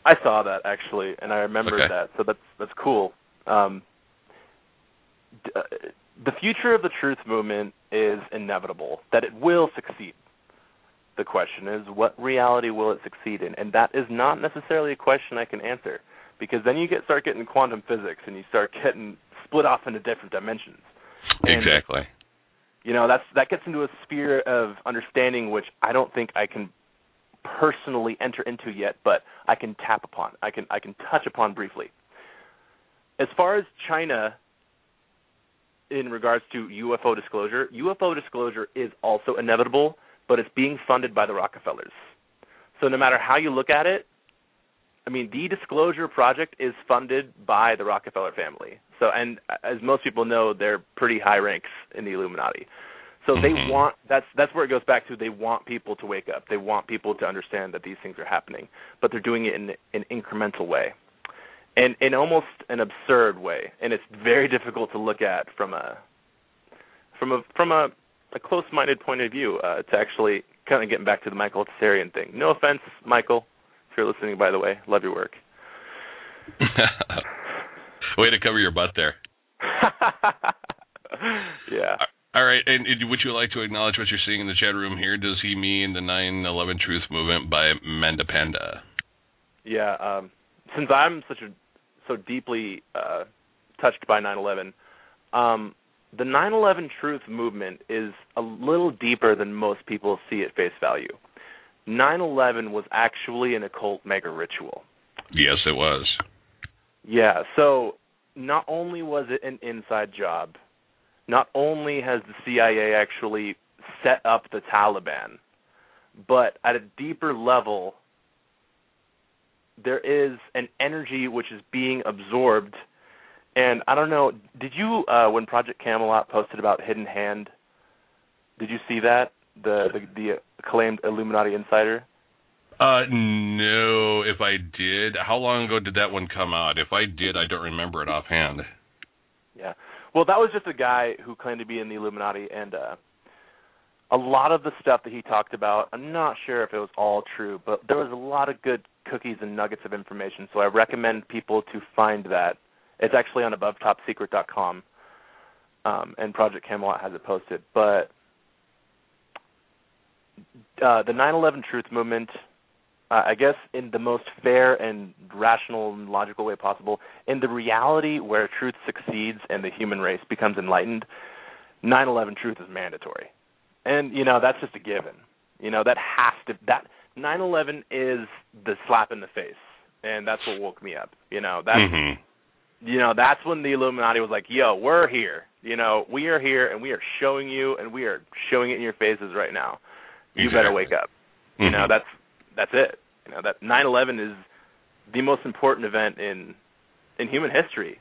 I saw that, actually, and I remembered that, so that's cool. The future of the truth movement is inevitable, that it will succeed. The question is, what reality will it succeed in? And that is not necessarily a question I can answer, because then you start getting quantum physics, and you start getting split off into different dimensions. And, exactly. That gets into a sphere of understanding which I don't think I can personally enter into yet, but I can tap upon. I can touch upon briefly. As far as China, in regards to UFO disclosure is also inevitable, but it's being funded by the Rockefellers. So no matter how you look at it, the Disclosure Project is funded by the Rockefeller family. So, and as most people know, they're pretty high ranks in the Illuminati. So they want, that's where it goes back to, they want people to wake up. They want people to understand that these things are happening, but they're doing it in an incremental way, and in almost an absurd way. And it's very difficult to look at from a close-minded point of view, to actually kind of getting back to the Michael Tsarian thing. No offense, Michael, if you're listening, by the way. Love your work. Way to cover your butt there. Yeah. All right, and would you like to acknowledge what you're seeing in the chat room here? Does he mean the 9/11 Truth Movement by Manda Panda? Yeah, since I'm so deeply touched by 9/11, the 9/11 Truth Movement is a little deeper than most people see at face value. 9/11 was actually an occult mega ritual. Yes, it was. Yeah, so not only was it an inside job, not only has the CIA actually set up the Taliban, but at a deeper level, there is an energy which is being absorbed. And I don't know, did you, when Project Camelot posted about Hidden Hand, did you see that? The acclaimed Illuminati insider? No, if I did. How long ago did that one come out? If I did, I don't remember it offhand. Yeah. Well, that was just a guy who claimed to be in the Illuminati, and a lot of the stuff that he talked about, I'm not sure if it was all true, but there was a lot of good cookies and nuggets of information, so I recommend people to find that. It's actually on AboveTopSecret.com, and Project Camelot has it posted. But the 9/11 Truth Movement, I guess in the most fair and rational and logical way possible, in the reality where truth succeeds and the human race becomes enlightened, 9/11 truth is mandatory. And, that's just a given. That 9/11 is the slap in the face, and that's what woke me up. That's when the Illuminati was like, yo, we're here. We are here, and we are showing you, and we are showing it in your faces right now. You better wake up. That's it. That 9/11 is the most important event in human history,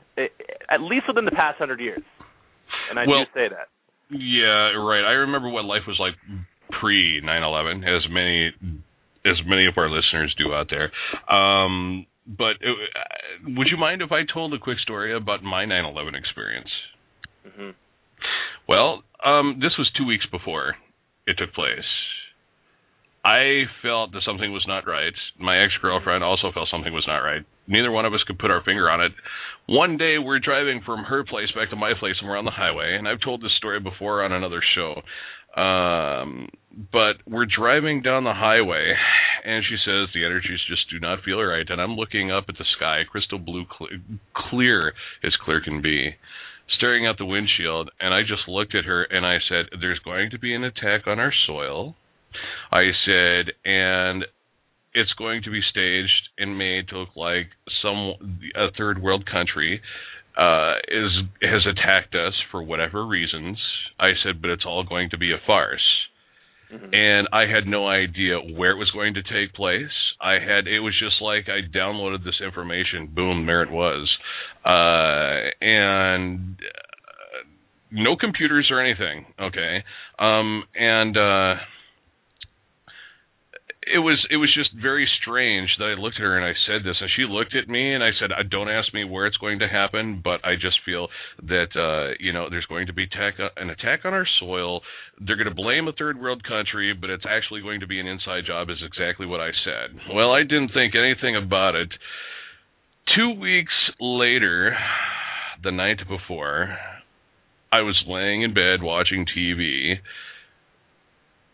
at least within the past 100 years. And I do say that. Yeah, right. I remember what life was like pre 9/11, as many of our listeners do out there. But would you mind if I told a quick story about my 9/11 experience? Mm-hmm. Well, this was 2 weeks before it took place. I felt that something was not right. My ex-girlfriend also felt something was not right. Neither one of us could put our finger on it. One day, we're driving from her place back to my place, and we're on the highway. And I've told this story before on another show. But we're driving down the highway, and she says the energies just do not feel right. And I'm looking up at the sky, crystal blue, clear as clear can be, staring out the windshield. And I just looked at her, and I said, there's going to be an attack on our soil. I said, and it's going to be staged and made to look like a third world country has attacked us for whatever reasons. I said, but it's all going to be a farce. Mm-hmm. And I had no idea where it was going to take place. It was just like I downloaded this information, boom, there it was. And no computers or anything, okay? it was just very strange that I looked at her and I said this, and she looked at me and I said, "Don't ask me where it's going to happen, but I just feel that there's going to be an attack on our soil. They're going to blame a third world country, but it's actually going to be an inside job." Is exactly what I said. Well, I didn't think anything about it. 2 weeks later, the night before, I was laying in bed watching TV.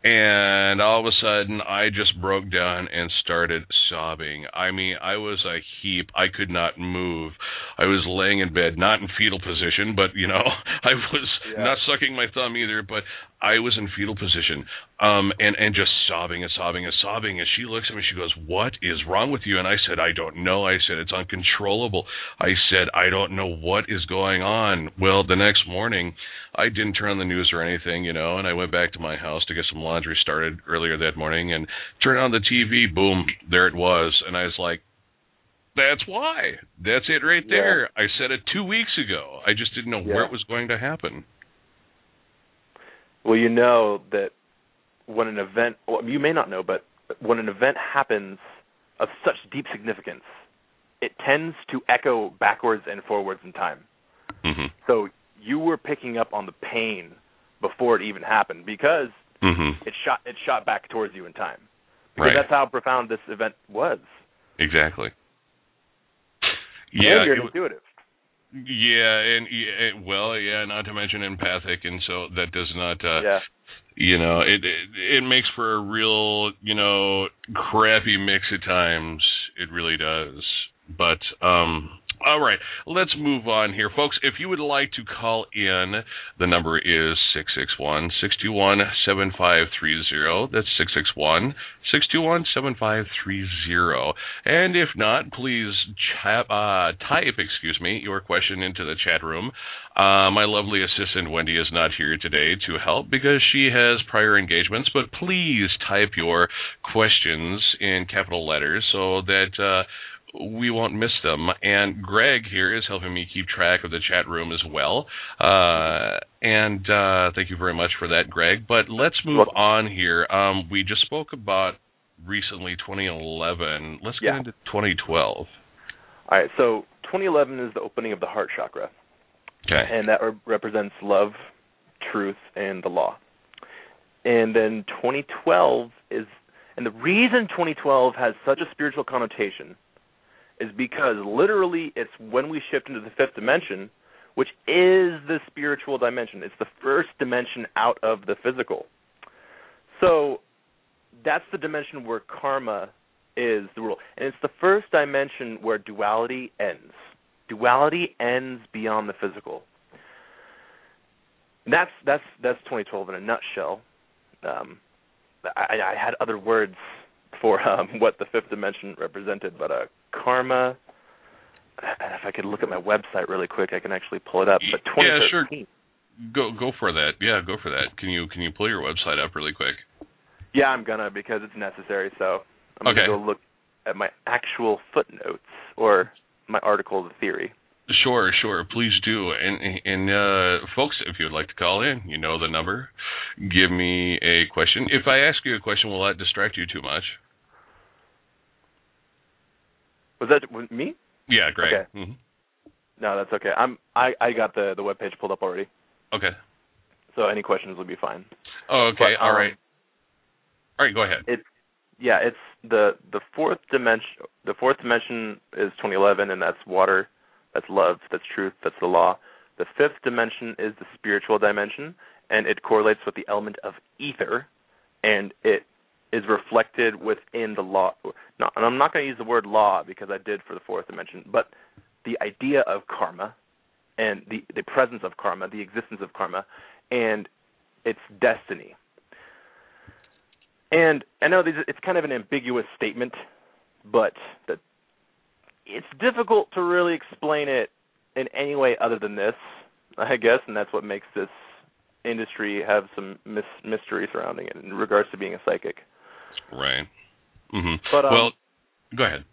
And all of a sudden, I just broke down and started sobbing. I mean, I was a heap. I could not move. I was laying in bed, not in fetal position, but, I was not sucking my thumb either, but I was in fetal position, and just sobbing and sobbing and sobbing. And she looks at me, she goes, "What is wrong with you?" And I said, "I don't know." I said, "It's uncontrollable." I said, "I don't know what is going on." Well, the next morning, I didn't turn on the news or anything, and I went back to my house to get some laundry started earlier that morning and turned on the TV. Boom, there it was. And I was like, that's why. That's it right there. I said it 2 weeks ago. I just didn't know where it was going to happen. Well, you know that when an event, you may not know, but when an event happens of such deep significance, it tends to echo backwards and forwards in time. Mm-hmm. So you were picking up on the pain before it even happened because it shot back towards you in time. Because that's how profound this event was. Exactly. And you're intuitive. Yeah, not to mention empathic, and so that does not, it makes for a real, crappy mix at times. It really does. But, all right, let's move on here. Folks, if you would like to call in, the number is 661-621-7530. That's 661-621-7530. And if not, please type your question into the chat room. My lovely assistant, Wendy, is not here today to help because she has prior engagements, but please type your questions in capital letters so that we won't miss them. And Greg here is helping me keep track of the chat room as well. And thank you very much for that, Greg. But let's move on here. We just spoke about recently 2011. Let's get into 2012. All right, so 2011 is the opening of the heart chakra. Okay. And that represents love, truth, and the law. And then 2012 is, and the reason 2012 has such a spiritual connotation is because literally it's when we shift into the fifth dimension, which is the spiritual dimension. It's the first dimension out of the physical. So that's the dimension where karma is the rule. And it's the first dimension where duality ends. Duality ends beyond the physical. And that's 2012 in a nutshell. I had other words for what the fifth dimension represented, but karma, and if I could look at my website really quick, I can actually pull it up. But 2013. Yeah, sure. Go for that. Yeah, go for that. Can you pull your website up really quick? Yeah, I'm gonna, because it's necessary. So I'm gonna go look at my actual footnotes or my article, The Theory. Sure. Please do. And folks, if you'd like to call in, you know the number. Give me a question. If I ask you a question, will that distract you too much? Was that me? Yeah, Greg. Okay. Mm-hmm. No, that's okay. I got the webpage pulled up already. Okay. So any questions will be fine. Oh, okay. All right. All right, go ahead. It's the fourth dimension. The fourth dimension is 2011, and that's water, that's love, that's truth, that's the law. The fifth dimension is the spiritual dimension, and it correlates with the element of ether, and it is reflected within the law. No, and I'm not going to use the word law because I did for the fourth dimension, but the idea of karma and the presence of karma, the existence of karma, and its destiny. And I know it's kind of an ambiguous statement, but it's difficult to really explain it in any way other than this, I guess, and that's what makes this industry have some mystery surrounding it in regards to being a psychic. Right. Mm-hmm. But, well, go ahead.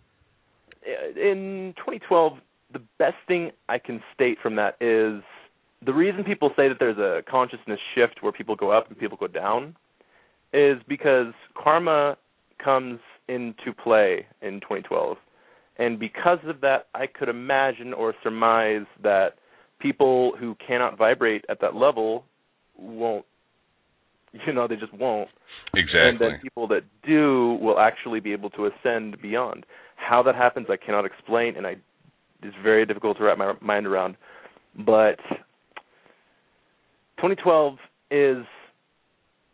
In 2012, the best thing I can state from that is the reason people say that there's a consciousness shift where people go up and people go down is because karma comes into play in 2012. And because of that, I could imagine or surmise that people who cannot vibrate at that level won't, they just won't. Exactly. And then people that do will actually be able to ascend beyond. How that happens, I cannot explain, and it's very difficult to wrap my mind around. But 2012 is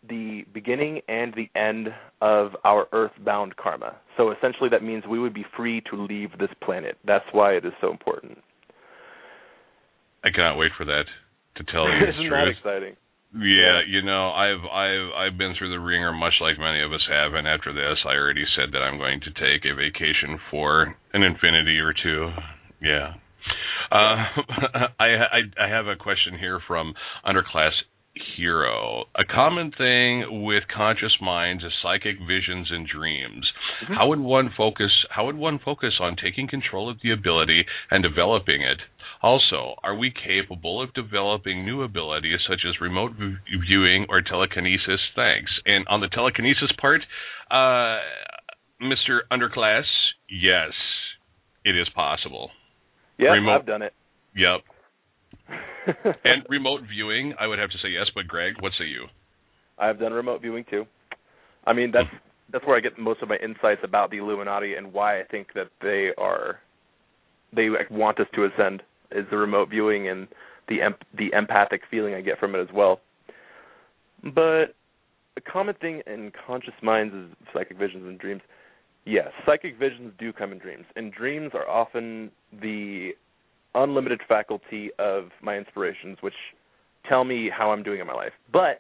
the beginning and the end of our earthbound karma. So essentially that means we would be free to leave this planet. That's why it is so important. I cannot wait for that, to tell you the truth. Isn't that exciting? Yeah, I've been through the ringer, much like many of us have, and after this, I already said that I'm going to take a vacation for an infinity or two. Yeah. I have a question here from Underclass Hero. A common thing with conscious minds is psychic visions and dreams. Mm-hmm. How would one focus on taking control of the ability and developing it? Also, are we capable of developing new abilities such as remote viewing or telekinesis? Thanks. And on the telekinesis part, Mr. Underclass, yes, it is possible. Yeah, I've done it. Yep. And remote viewing, I would have to say yes, but Greg, what say you? I've done remote viewing too. I mean, that's where I get most of my insights about the Illuminati and why I think that they want us to ascend, is the remote viewing and the empathic feeling I get from it as well. But a common thing in conscious minds is psychic visions and dreams. Yes, psychic visions do come in dreams, and dreams are often the unlimited faculty of my inspirations, which tell me how I'm doing in my life. But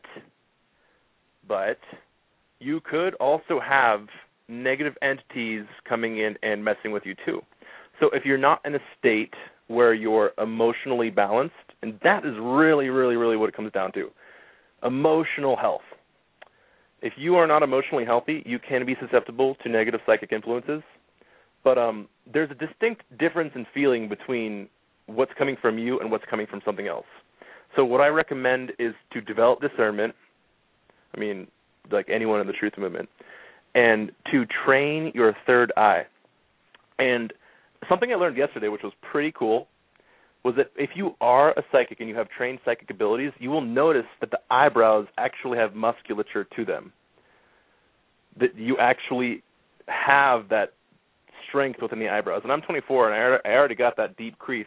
you could also have negative entities coming in and messing with you too. So if you're not in a state where you're emotionally balanced, and that is really, really, really what it comes down to, emotional health. If you are not emotionally healthy, you can be susceptible to negative psychic influences. But there's a distinct difference in feeling between what's coming from you and what's coming from something else. So what I recommend is to develop discernment, I mean, like anyone in the truth movement, and to train your third eye. And something I learned yesterday, which was pretty cool, was that if you are a psychic and you have trained psychic abilities, you will notice that the eyebrows actually have musculature to them, that you actually have that strength within the eyebrows. And I'm 24, and I already got that deep crease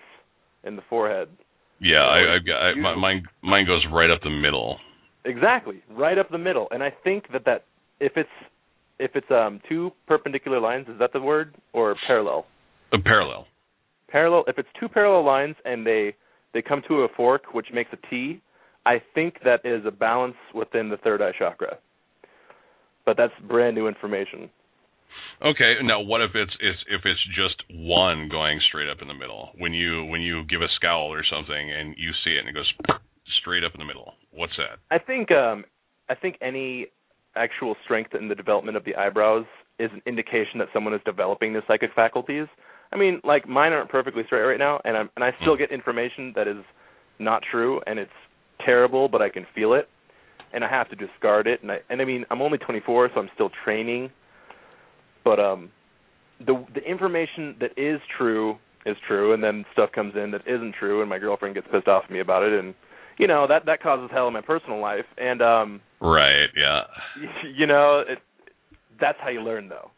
in the forehead. Yeah, mine goes right up the middle. Exactly, right up the middle. And I think that if it's two perpendicular lines, is that the word, or parallel? Parallel. Parallel. If it's two parallel lines and they come to a fork, which makes a T, I think that is a balance within the third eye chakra. But that's brand new information. Okay. Now, what if it's just one going straight up in the middle? When you give a scowl or something and you see it and it goes straight up in the middle, what's that? I think any actual strength in the development of the eyebrows is an indication that someone is developing their psychic faculties. I mean, like, mine aren't perfectly straight right now, and I still get information that is not true, and it's terrible, but I can feel it, and I have to discard it. And I mean, I'm only 24, so I'm still training. But the information that is true, and then stuff comes in that isn't true, and my girlfriend gets pissed off at me about it, and that causes hell in my personal life. And right, yeah. That's how you learn, though.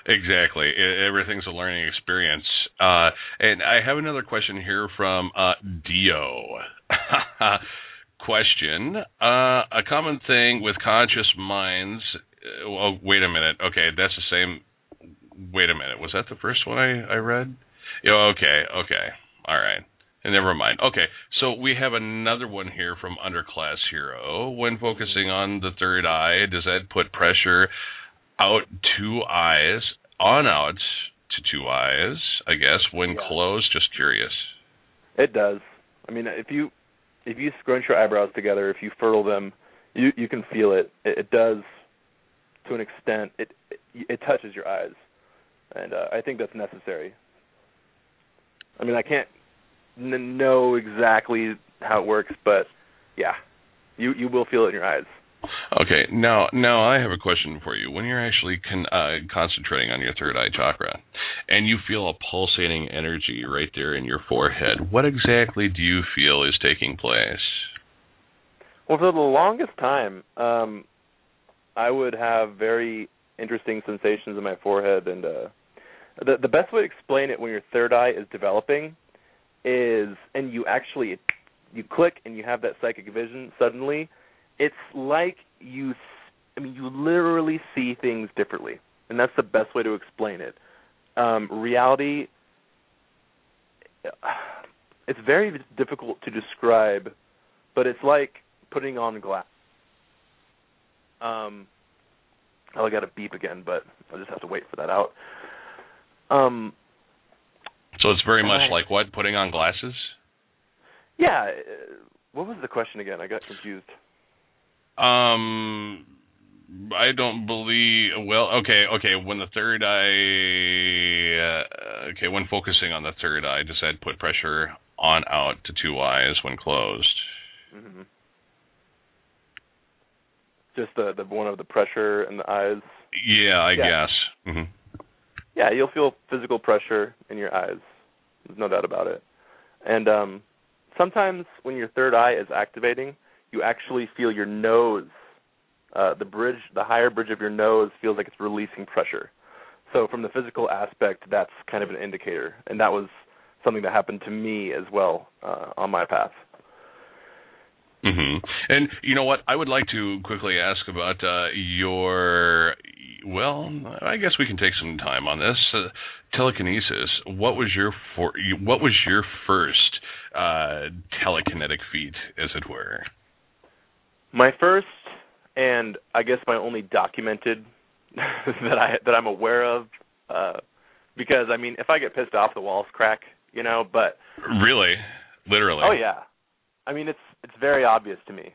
Exactly. Everything's a learning experience. And I have another question here from Dio. Question. A common thing with conscious minds... oh, wait a minute. Okay, that's the same... Wait a minute. Was that the first one I read? Yeah, okay. All right. And never mind. Okay, so we have another one here from Underclass Hero. When focusing on the third eye, does that put pressure... out two eyes, on out to two eyes, I guess, when closed? Just curious. It does. I mean, if you scrunch your eyebrows together, if you furl them, you can feel it. It does, to an extent. It touches your eyes, and I think that's necessary. I mean, I can't know exactly how it works, but yeah, you will feel it in your eyes. Okay, now I have a question for you. When you're actually concentrating on your third eye chakra, and you feel a pulsating energy right there in your forehead, what exactly do you feel is taking place? Well, for the longest time, I would have very interesting sensations in my forehead, and the best way to explain it when your third eye is developing is, and you click and you have that psychic vision suddenly, it's like you literally see things differently, and that's the best way to explain it. Reality, it's very difficult to describe, but it's like putting on glass. I got to beep again, but I'll just have to wait for that out. So it's very much like what? Putting on glasses? Yeah. What was the question again? I got confused. I don't believe. Well, okay. When the third eye, when focusing on the third eye, does that put pressure on out to two eyes when closed? Mm-hmm. Just the one of the pressure in the eyes. Yeah, I guess. Mm-hmm. Yeah, you'll feel physical pressure in your eyes. There's no doubt about it. And sometimes when your third eye is activating, you actually feel your nose, the higher bridge of your nose feels like it's releasing pressure. So from the physical aspect, that's kind of an indicator. And that was something that happened to me as well on my path. Mm-hmm. And you know what? I would like to quickly ask about your. Well, I guess we can take some time on this. Telekinesis. What was your first telekinetic feat, as it were? My first, and I guess my only documented that I'm aware of, because I mean, if I get pissed off, the walls crack, But really, literally. Oh yeah. I mean, it's very obvious to me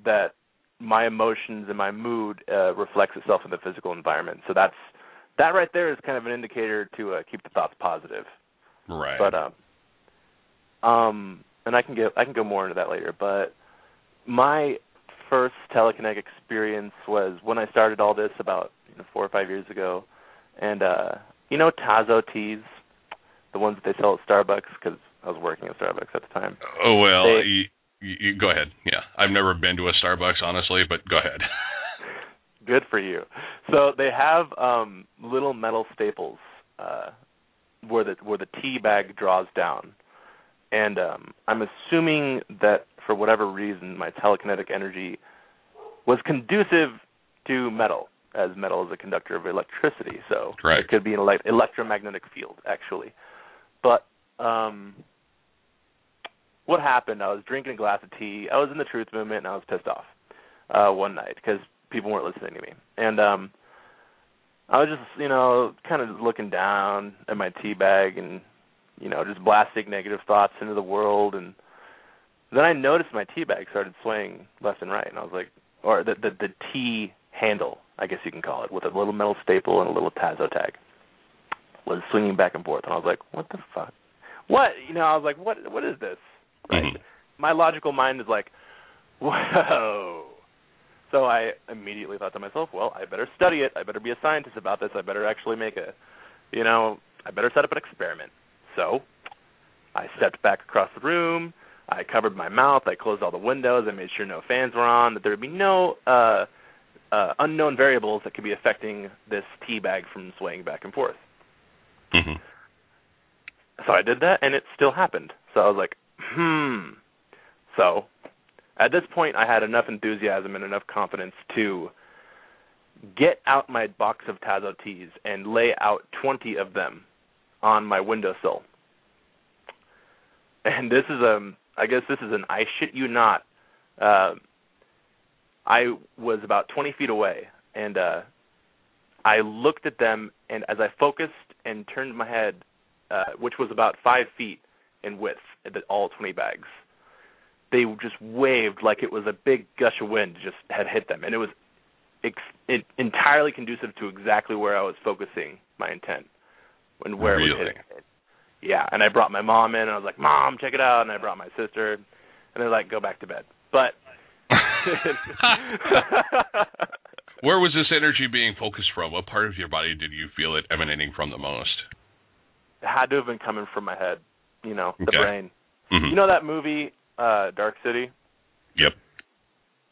that my emotions and my mood reflects itself in the physical environment. So that right there is kind of an indicator to keep the thoughts positive. Right. But and I can go more into that later. But my first telekinetic experience was when I started all this about 4 or 5 years ago, and Tazo teas, the ones that they sell at Starbucks, because I was working at Starbucks at the time. Oh, well, you go ahead. Yeah, I've never been to a Starbucks, honestly, but go ahead. Good for you. So they have little metal staples where the tea bag draws down. And I'm assuming that for whatever reason, my telekinetic energy was conducive to metal, as metal is a conductor of electricity. So right. It could be an electromagnetic field, actually. But what happened, I was drinking a glass of tea. I was in the truth movement, and I was pissed off one night because people weren't listening to me. And I was just, kind of looking down at my tea bag and, just blasting negative thoughts into the world. And then I noticed my tea bag started swaying left and right. And I was like, or the tea handle, I guess you can call it, with a little metal staple and a little Tazo tag, was swinging back and forth. And I was like, what the fuck? What? I was like, what is this? Right? Mm-hmm. My logical mind is like, whoa. So I immediately thought to myself, well, I better study it. I better be a scientist about this. I better actually make I better set up an experiment. So I stepped back across the room. I covered my mouth. I closed all the windows. I made sure no fans were on, that there would be no unknown variables that could be affecting this tea bag from swaying back and forth. Mm-hmm. So I did that, and it still happened. So I was like, So at this point, I had enough enthusiasm and enough confidence to get out my box of Tazo teas and lay out 20 of them on my windowsill. And this is I shit you not. I was about 20 feet away, and I looked at them, and as I focused and turned my head, which was about 5 feet in width, all 20 bags, they just waved like it was a big gush of wind just had hit them. And it was entirely conducive to exactly where I was focusing my intent and where it was hitting. Yeah, and I brought my mom in, and I was like, Mom, check it out. And I brought my sister, and they're like, go back to bed. But Where was this energy being focused from? What part of your body did you feel it emanating from the most? It had to have been coming from my head, the brain. Mm-hmm. You know that movie, Dark City? Yep.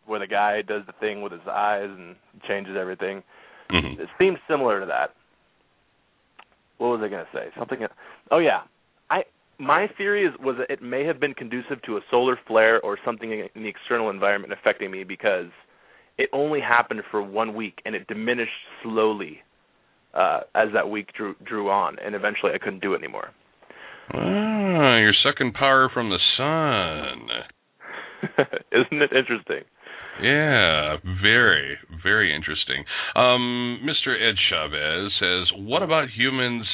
Where the guy does the thing with his eyes and changes everything. Mm-hmm. It seems similar to that. What was I going to say? Something. Oh, yeah. My theory was that it may have been conducive to a solar flare or something in the external environment affecting me, because it only happened for 1 week and it diminished slowly as that week drew on, and eventually I couldn't do it anymore. Ah, you're sucking power from the sun. Isn't it interesting? Yeah, very, very interesting. Mr. Ed Chavez says, what about humans,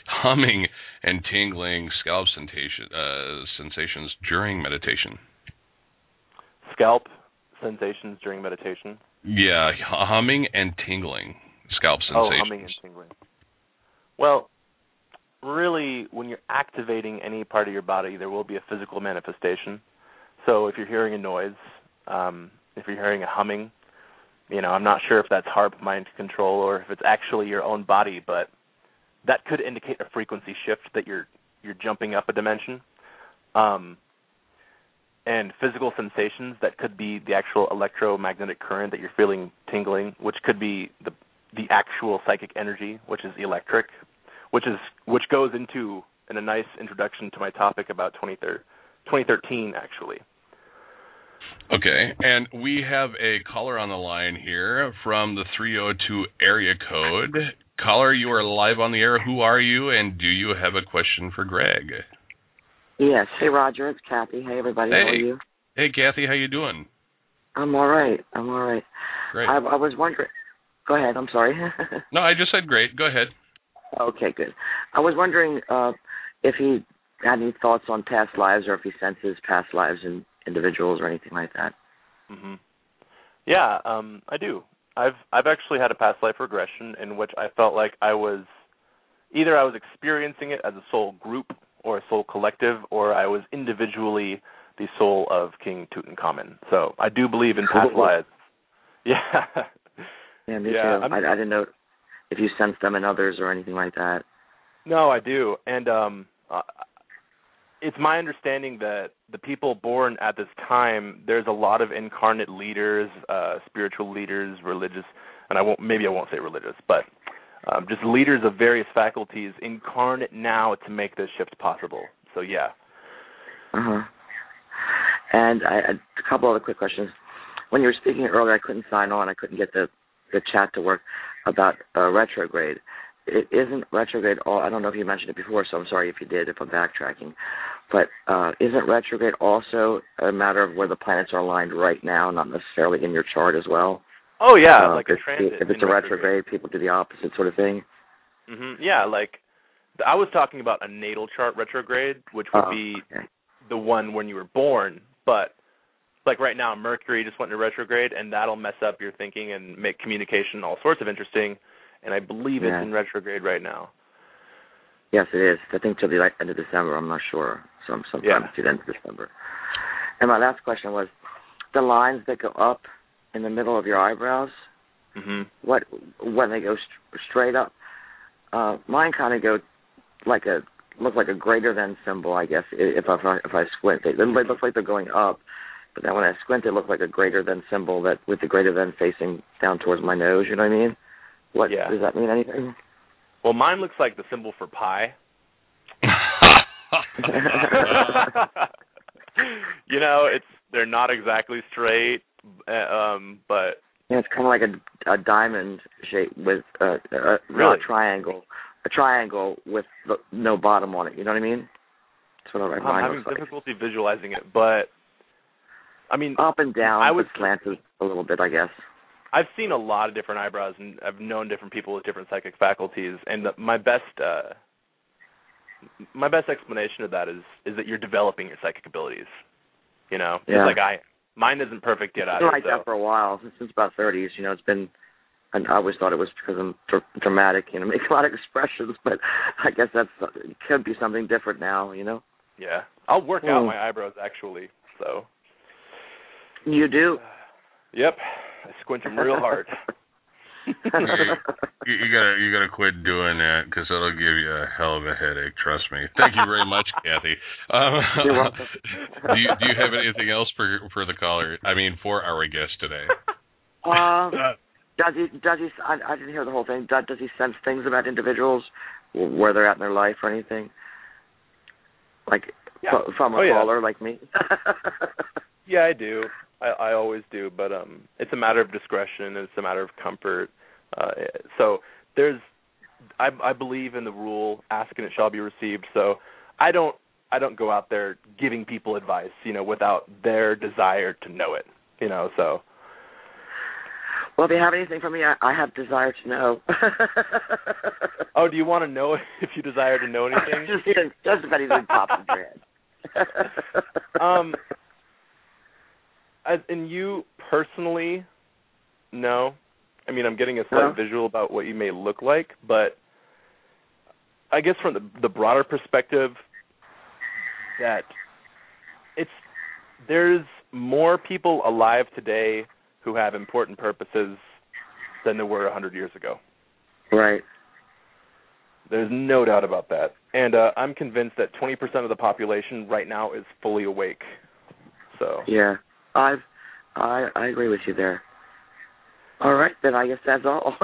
humming and tingling scalp sensations during meditation? Scalp sensations during meditation? Yeah, humming and tingling scalp sensations. Oh, humming and tingling. Well, really, when you're activating any part of your body, there will be a physical manifestation. So if you're hearing a noise, if you're hearing a humming, I'm not sure if that's harp mind control or if it's actually your own body, but that could indicate a frequency shift that you're jumping up a dimension. And physical sensations, that could be the actual electromagnetic current that you're feeling tingling, which could be the actual psychic energy, which is electric, which goes into in a nice introduction to my topic about 2013, actually. Okay, and we have a caller on the line here from the 302 area code. Caller, you are live on the air. Who are you, and do you have a question for Greg? Yes. Hey, Roger. It's Kathy. Hey, everybody. Hey. How are you? Hey, Kathy. How you doing? I'm all right. Great. I was wondering. Go ahead. I'm sorry. No, I just said great. Go ahead. Okay, good. I was wondering if he had any thoughts on past lives, or if he senses past lives in individuals or anything like that. Mm-hmm. Yeah, I do. I've actually had a past life regression in which I felt like I was experiencing it as a soul group or a soul collective, or I was individually the soul of King Tutankhamun. So I do believe in past lives. Yeah. Yeah, me too. I didn't know if you sense them in others or anything like that. No, I do. And it's my understanding that the people born at this time, there's a lot of incarnate leaders, spiritual leaders, religious, and I won't say religious, but just leaders of various faculties incarnate now to make this shift possible. So, yeah. Uh-huh. And a couple other quick questions. When you were speaking earlier, I couldn't sign on. I couldn't get the chat to work about retrograde. It isn't retrograde I don't know if you mentioned it before, so I'm sorry if you did, if I'm backtracking. But isn't retrograde also a matter of where the planets are aligned right now, not necessarily in your chart as well? Oh, yeah, like a transit. If it's a retrograde, people do the opposite sort of thing? Mm-hmm. Yeah, like I was talking about a natal chart retrograde, which would be the one when you were born. But like right now, Mercury just went into retrograde, and that'll mess up your thinking and make communication all sorts of interesting. And I believe it's in retrograde right now. Yes, it is. I think till the end of December. I'm not sure. Sometime to the end of December. And my last question was, the lines that go up in the middle of your eyebrows, when they go straight up, mine kind of go look like a greater than symbol, I guess, if I squint. They look like they're going up, but then when I squint, they look like a greater than symbol that with the greater than facing down towards my nose. You know what I mean? Does that mean anything? Well, mine looks like the symbol for pi. They're not exactly straight, but it's kind of like a diamond shape with not a triangle. A triangle with no bottom on it. You know what I mean? That's what I'm having difficulty visualizing it, but I mean, up and down. But slanted a little bit, I guess. I've seen a lot of different eyebrows, and I've known different people with different psychic faculties. And my best explanation of that is that you're developing your psychic abilities. Just like mine isn't perfect yet either. It's been like that for a while, since about 30s. It's been. And I always thought it was because I'm dramatic, make a lot of expressions, but I guess it could be something different now, Yeah, I'll work out my eyebrows actually. So. You do? Yep. I squint them real hard. you gotta quit doing that, because it'll give you a hell of a headache. Trust me. Thank you very much, Kathy. You're welcome. do you have anything else for the caller? I mean, for our guest today? Does he? I didn't hear the whole thing. Does he sense things about individuals, where they're at in their life or anything? Like from a caller like me? Yeah, I do. I always do, but it's a matter of discretion and it's a matter of comfort. So I believe in the rule, ask and it shall be received. So I don't go out there giving people advice, without their desire to know it, so. Well, if you have anything for me, I have desire to know. Oh, do you want to know if you desire to know anything? just if anything pops into your head. And you personally, no. I mean, I'm getting a slight visual about what you may look like, but I guess from the broader perspective, that there's more people alive today who have important purposes than there were 100 years ago. Right. There's no doubt about that. And I'm convinced that 20% of the population right now is fully awake. So. Yeah. I agree with you there. All right, then I guess that's all.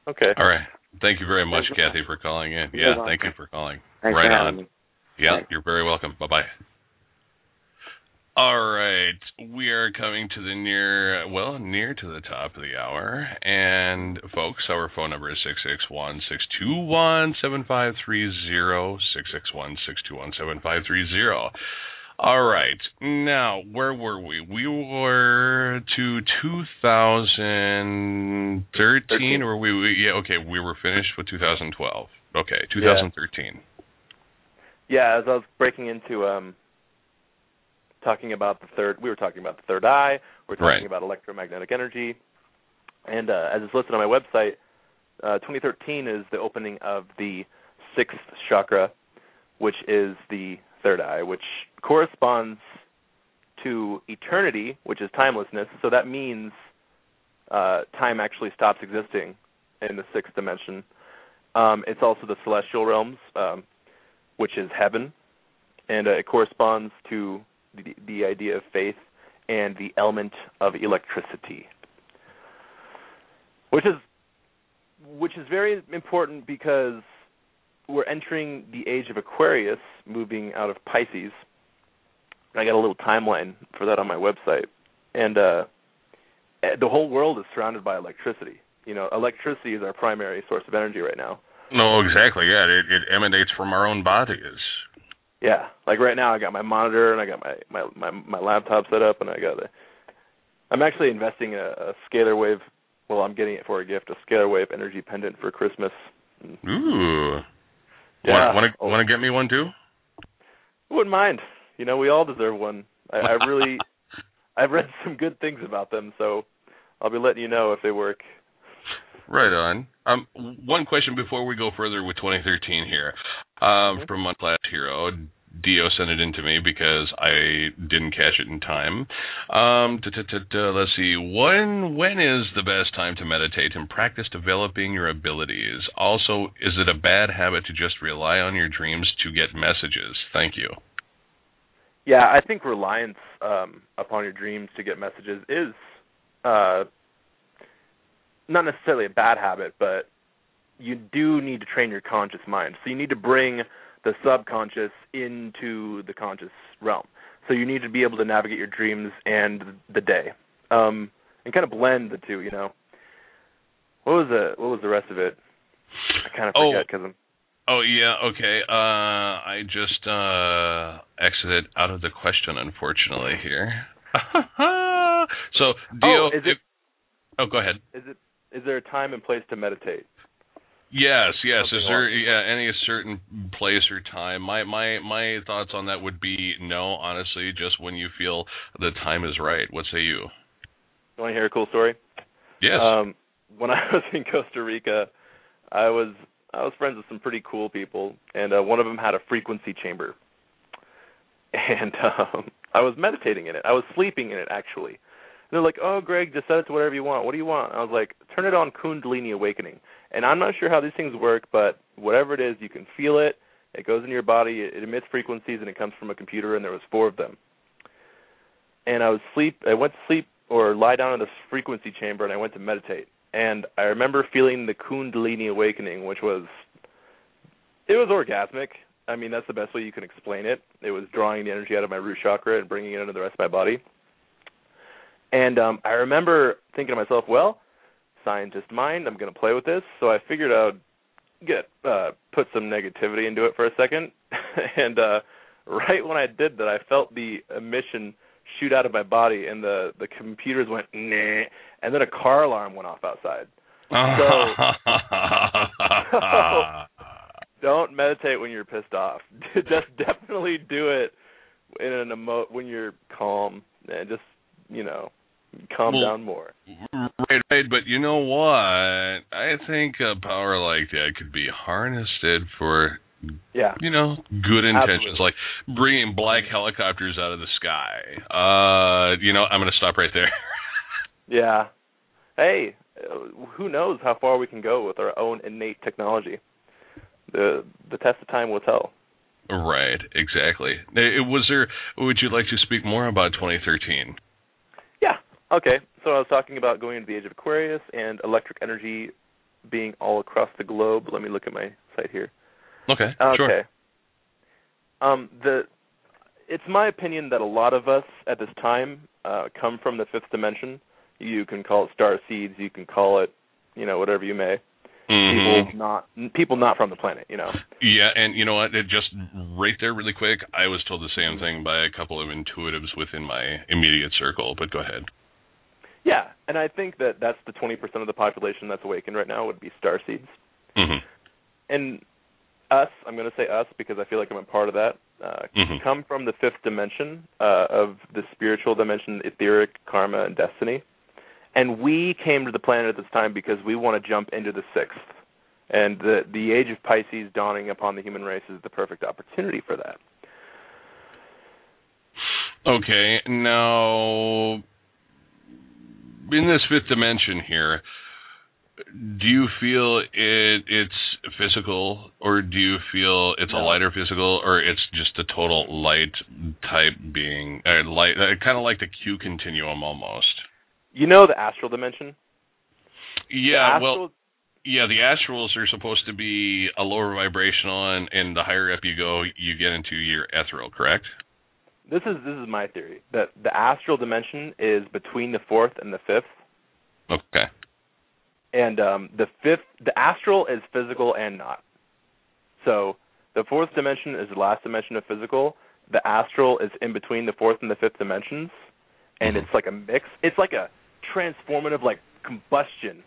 Okay. All right. Thank you very much, Kathy, for calling in. Yeah, thank you for calling. Thanks right for on. having me. Yeah, Thanks. You're very welcome. Bye-bye. All right. We are coming to near to the top of the hour. And, folks, our phone number is 661-621-7530, 661-621-7530. All right. Now, where were we? We were to 2013, or we were finished with 2012. Okay, 2013. Yeah, as I was breaking into talking about we were talking about the third eye, we were talking about electromagnetic energy, and as it's listed on my website, 2013 is the opening of the sixth chakra, which is the third eye, which corresponds to eternity, which is timelessness. So that means time actually stops existing in the sixth dimension. It's also the celestial realms, which is heaven, and it corresponds to the idea of faith and the element of electricity, which is very important because we're entering the age of Aquarius, moving out of Pisces. I got a little timeline for that on my website. And the whole world is surrounded by electricity. Electricity is our primary source of energy right now. No, exactly. Yeah, it emanates from our own bodies. Yeah, like right now I got my monitor and I got my laptop set up, and I'm actually investing in a scalar wave. Well, I'm getting it for a gift, a scalar wave energy pendant for Christmas. Ooh. Yeah. Want to get me one too? Wouldn't mind. We all deserve one. I've read some good things about them, so I'll be letting you know if they work. Right on. One question before we go further with 2013 here. From my last hero, Dio sent it in to me because I didn't catch it in time. Let's see. When is the best time to meditate and practice developing your abilities? Also, is it a bad habit to just rely on your dreams to get messages? Thank you. Yeah, I think reliance upon your dreams to get messages is not necessarily a bad habit, but you do need to train your conscious mind. So you need to bring the subconscious into the conscious realm. So you need to be able to navigate your dreams and the day, and kind of blend the two. What was the rest of it? I kind of forget because I'm. Oh yeah, okay. I just exited out of the question, unfortunately here. So Dio. Go ahead. Is there a time and place to meditate? Yes. Is there any certain place or time? My thoughts on that would be no, honestly, just when you feel the time is right. What say you? You want to hear a cool story? Yes. When I was in Costa Rica, I was friends with some pretty cool people, and one of them had a frequency chamber. And I was meditating in it. I was sleeping in it, actually. And they're like, oh, Greg, just set it to whatever you want. What do you want? And I was like, turn it on Kundalini Awakening. And I'm not sure how these things work, but whatever it is, you can feel it. It goes into your body. It emits frequencies, and it comes from a computer, and there was 4 of them. And I went to sleep or lie down in this frequency chamber, and I went to meditate. And I remember feeling the Kundalini Awakening, which was orgasmic. I mean, that's the best way you can explain it. It was drawing the energy out of my root chakra and bringing it into the rest of my body. And I remember thinking to myself, well, scientist mind, I'm going to play with this. So I figured I'd put some negativity into it for a second. And right when I did that, I felt the emission shoot out of my body, and the computers went, nah, and then a car alarm went off outside. So don't meditate when you're pissed off. Just definitely do it when you're calm, and just, calm down more. Right, but you know what? I think a power like that could be harnessed for, good intentions, like bringing black helicopters out of the sky. I'm going to stop right there. Yeah. Hey, who knows how far we can go with our own innate technology? The test of time will tell. Right, exactly. Would you like to speak more about 2013? Yeah. Okay. So I was talking about going into the age of Aquarius and electric energy being all across the globe. Let me look at my site here. Okay, sure. It's my opinion that a lot of us at this time come from the 5th dimension. You can call it star seeds. You can call it, whatever you may. Mm-hmm. People not from the planet, Yeah, and you know what? It just right there, really quick. I was told the same thing by a couple of intuitives within my immediate circle. But go ahead. Yeah, and I think that's the 20% of the population that's awakened right now would be star seeds. Mm-hmm. And us, I'm going to say us because I feel like I'm a part of that, come from the 5th dimension of the spiritual dimension, etheric, karma, and destiny. And we came to the planet at this time because we want to jump into the 6th. And the age of Pisces dawning upon the human race is the perfect opportunity for that. Okay, now, in this 5th dimension here, do you feel it's physical, or do you feel it's a lighter physical, or it's just a total light type being, light, kind of like the Q continuum almost? The astral dimension? Yeah, the astrals are supposed to be a lower vibrational, and the higher up you go, you get into your ethereal, correct? This is my theory, that the astral dimension is between the 4th and the 5th. Okay. And the astral is physical and not. So the 4th dimension is the last dimension of physical. The astral is in between the 4th and the 5th dimensions, and it's like a mix. It's like a transformative, like combustion,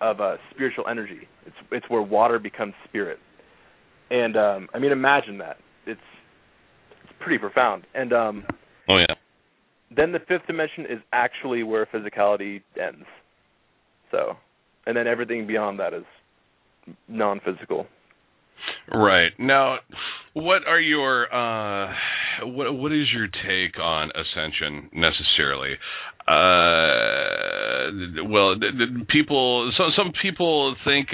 of spiritual energy. It's where water becomes spirit. And imagine that. It's pretty profound. And oh yeah. Then the 5th dimension is actually where physicality ends. So, and then everything beyond that is non-physical. Right. Now, what are your what is your take on ascension necessarily? Some people think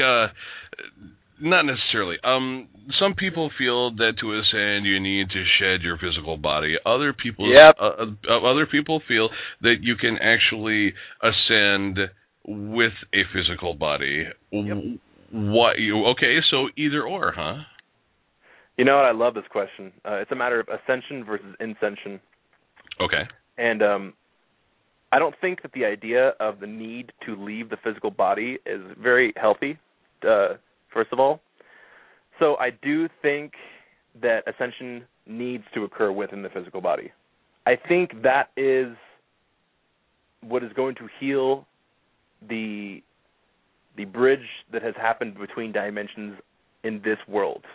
not necessarily. Some people feel that to ascend you need to shed your physical body. Other people feel that you can actually ascend with a physical body. Yep. Okay, so either or, huh? You know what? I love this question. It's a matter of ascension versus ascension. Okay. And I don't think that the idea of the need to leave the physical body is very healthy, first of all. So I do think that ascension needs to occur within the physical body. I think that is what is going to heal the bridge that has happened between dimensions in this world.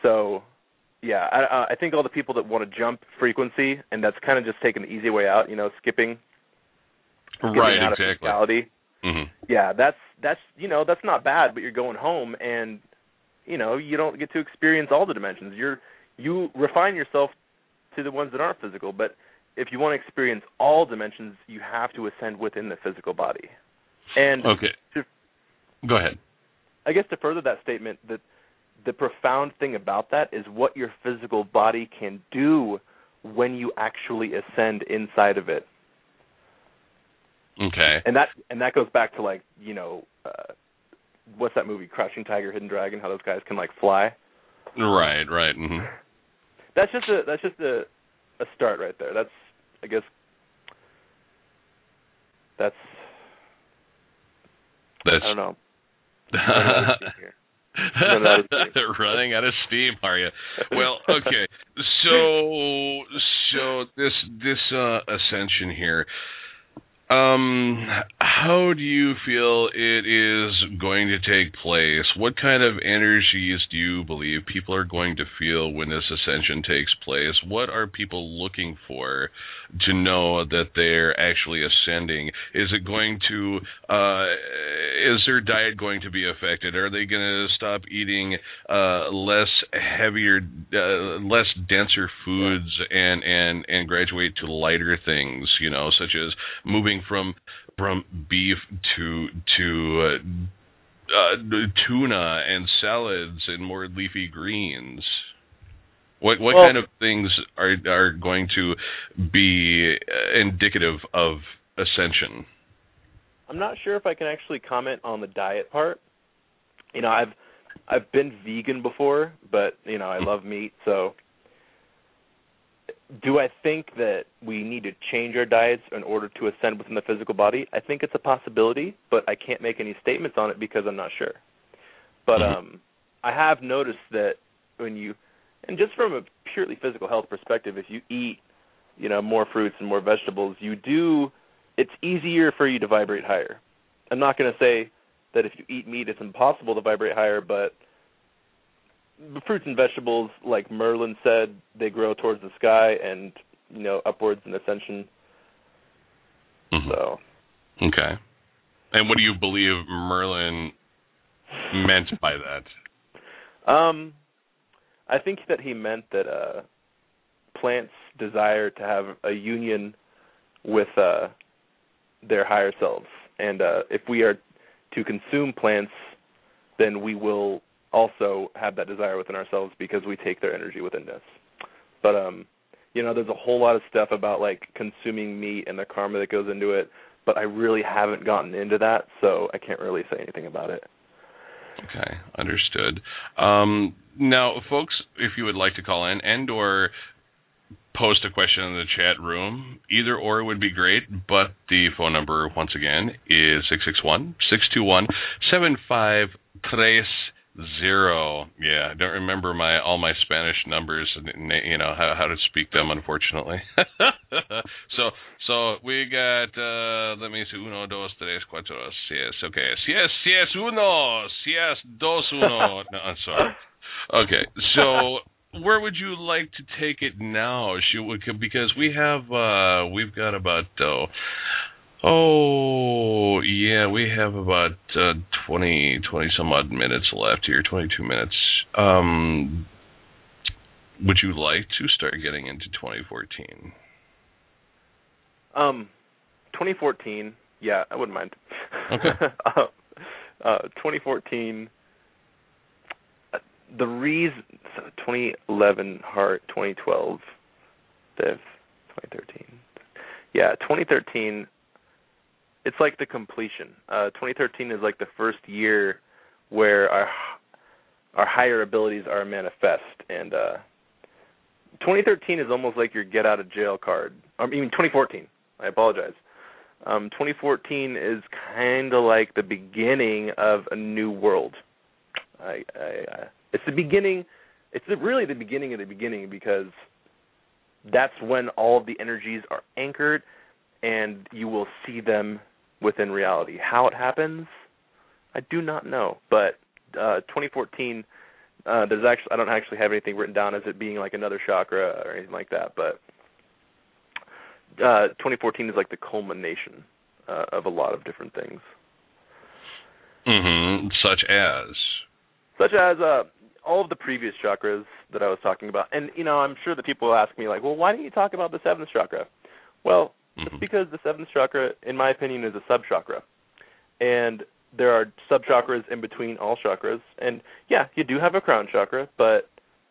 So, yeah, I think all the people that want to jump frequency, and that's kind of just taking the easy way out, skipping right, out exactly. of physicality. Mm-hmm. Yeah, that's not bad, but you're going home and you don't get to experience all the dimensions. You refine yourself to the ones that aren't physical, but if you want to experience all dimensions, you have to ascend within the physical body. And go ahead. I guess to further that statement, that the profound thing about that is what your physical body can do when you actually ascend inside of it. Okay. And that goes back to, like, what's that movie, Crouching Tiger, Hidden Dragon? How those guys can, like, fly. Right. Mm-hmm. That's just a start right there. That's, I guess, that's I don't know. Running out of steam, are you? Well, okay. So this ascension here. How do you feel it is going to take place? What kind of energies do you believe people are going to feel when this ascension takes place? What are people looking for to know that they're actually ascending? Is it going to, is their diet going to be affected? Are they going to stop eating less denser foods and graduate to lighter things, such as moving from beef to tuna and salads and more leafy greens? What kind of things are going to be indicative of ascension? I'm not sure if I can actually comment on the diet part. I've been vegan before, but I love meat, so do I think that we need to change our diets in order to ascend within the physical body? I think it's a possibility, but I can't make any statements on it because I'm not sure. But I have noticed that when you, and just from a purely physical health perspective, if you eat, more fruits and more vegetables, it's easier for you to vibrate higher. I'm not going to say that if you eat meat, it's impossible to vibrate higher, but the fruits and vegetables, like Merlin said, they grow towards the sky and, upwards in ascension. Mm-hmm. So. Okay. And what do you believe Merlin meant by that? I think that he meant that plants desire to have a union with their higher selves. And if we are to consume plants, then we will also have that desire within ourselves because we take their energy within us. But, there's a whole lot of stuff about, like, consuming meat and the karma that goes into it, but I really haven't gotten into that, so I can't really say anything about it. Okay, understood. Now, folks, if you would like to call in and or post a question in the chat room, either or would be great, but the phone number, once again, is 661-621-7530. Yeah, I don't remember all my Spanish numbers, how to speak them, unfortunately. So we got, let me see, 1, 2, 3, 4, yes, okay. Yes, 1, yes, 2, 1. No, I'm sorry. Okay, so where would you like to take it now? Because we've got about, we have about 20 some odd minutes left here, 22 minutes. Would you like to start getting into 2014? 2014, yeah, I wouldn't mind. Okay. 2014, the reason, 2011, Heart, 2012, Fifth, 2013. Yeah, 2013, it's like the completion. 2013 is like the first year where our higher abilities are manifest. And 2013 is almost like your get out of jail card. I mean, 2014. I apologize. 2014 is kind of like the beginning of a new world. It's the beginning. It's really the beginning of the beginning because that's when all of the energies are anchored, and you will see them within reality. How it happens, I do not know. But 2014, I don't actually have anything written down as it being like another chakra or anything like that. But 2014 is like the culmination of a lot of different things. Mm-hmm. Such as all of the previous chakras that I was talking about. And, I'm sure that people will ask me, like, well, why didn't you talk about the 7th chakra? Well, it's because the 7th chakra, in my opinion, is a sub-chakra. And there are sub-chakras in between all chakras. And, yeah, you do have a crown chakra, but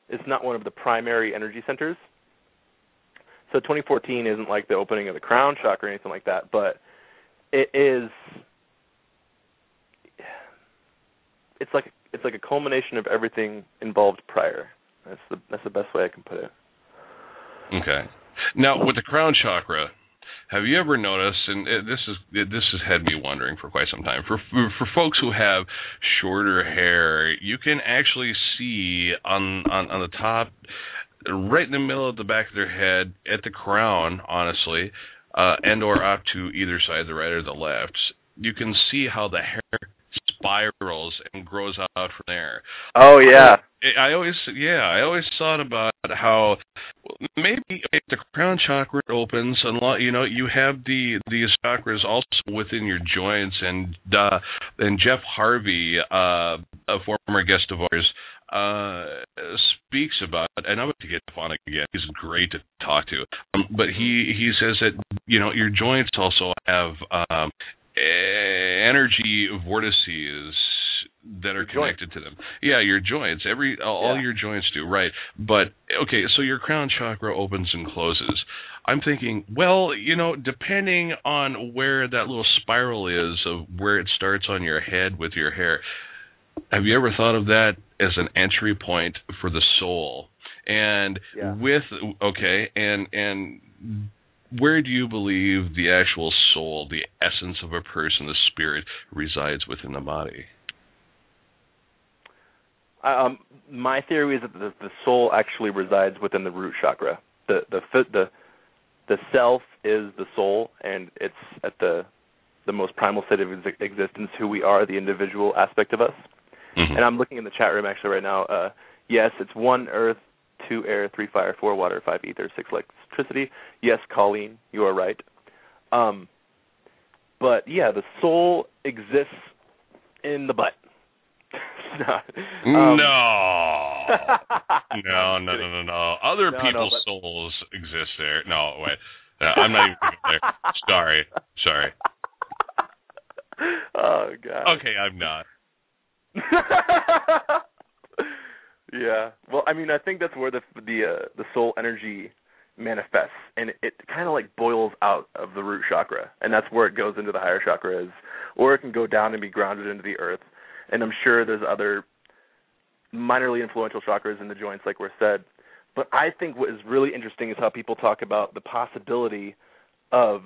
it's not one of the primary energy centers. So 2014 isn't like the opening of the crown chakra or anything like that, but it is. It's like a culmination of everything involved prior. That's the best way I can put it. Okay. Now with the crown chakra, have you ever noticed? And this has had me wondering for quite some time. For folks who have shorter hair, you can actually see on the top, right in the middle of the back of their head, at the crown, honestly, and or up to either side, the right or the left, you can see how the hair spirals and grows out from there. Oh yeah. I always thought about how maybe if the crown chakra opens, and you have these chakras also within your joints, and Jeff Harvey, a former guest of ours, speaks about, and I'm going to get on again. He's great to talk to, but he says that your joints also have energy vortices that are connected to them. Yeah, your joints. All your joints do, right? But okay, so your crown chakra opens and closes. I'm thinking, well, depending on where that little spiral is of where it starts on your head with your hair, have you ever thought of that as an entry point for the soul? And and where do you believe the actual soul, the essence of a person, the spirit, resides within the body? My theory is that the soul actually resides within the root chakra. The self is the soul, and it's at the most primal state of existence, who we are, the individual aspect of us. Mm-hmm. And I'm looking in the chat room actually right now. Yes, it's 1 earth, 2 air, 3 fire, 4 water, 5 ether, 6 electricity. Yes, Colleen, you are right. But yeah, the soul exists in the butt. No. Other people's souls exist there. No, wait. I'm not even there. Sorry. Oh, God. Okay, I'm not. Yeah. Well, I mean, I think that's where the soul energy manifests, and it kind of like boils out of the root chakra, and that's where it goes into the higher chakras, or it can go down and be grounded into the earth. And I'm sure there's other minorly influential chakras in the joints, like we're said. But I think what is really interesting is how people talk about the possibility of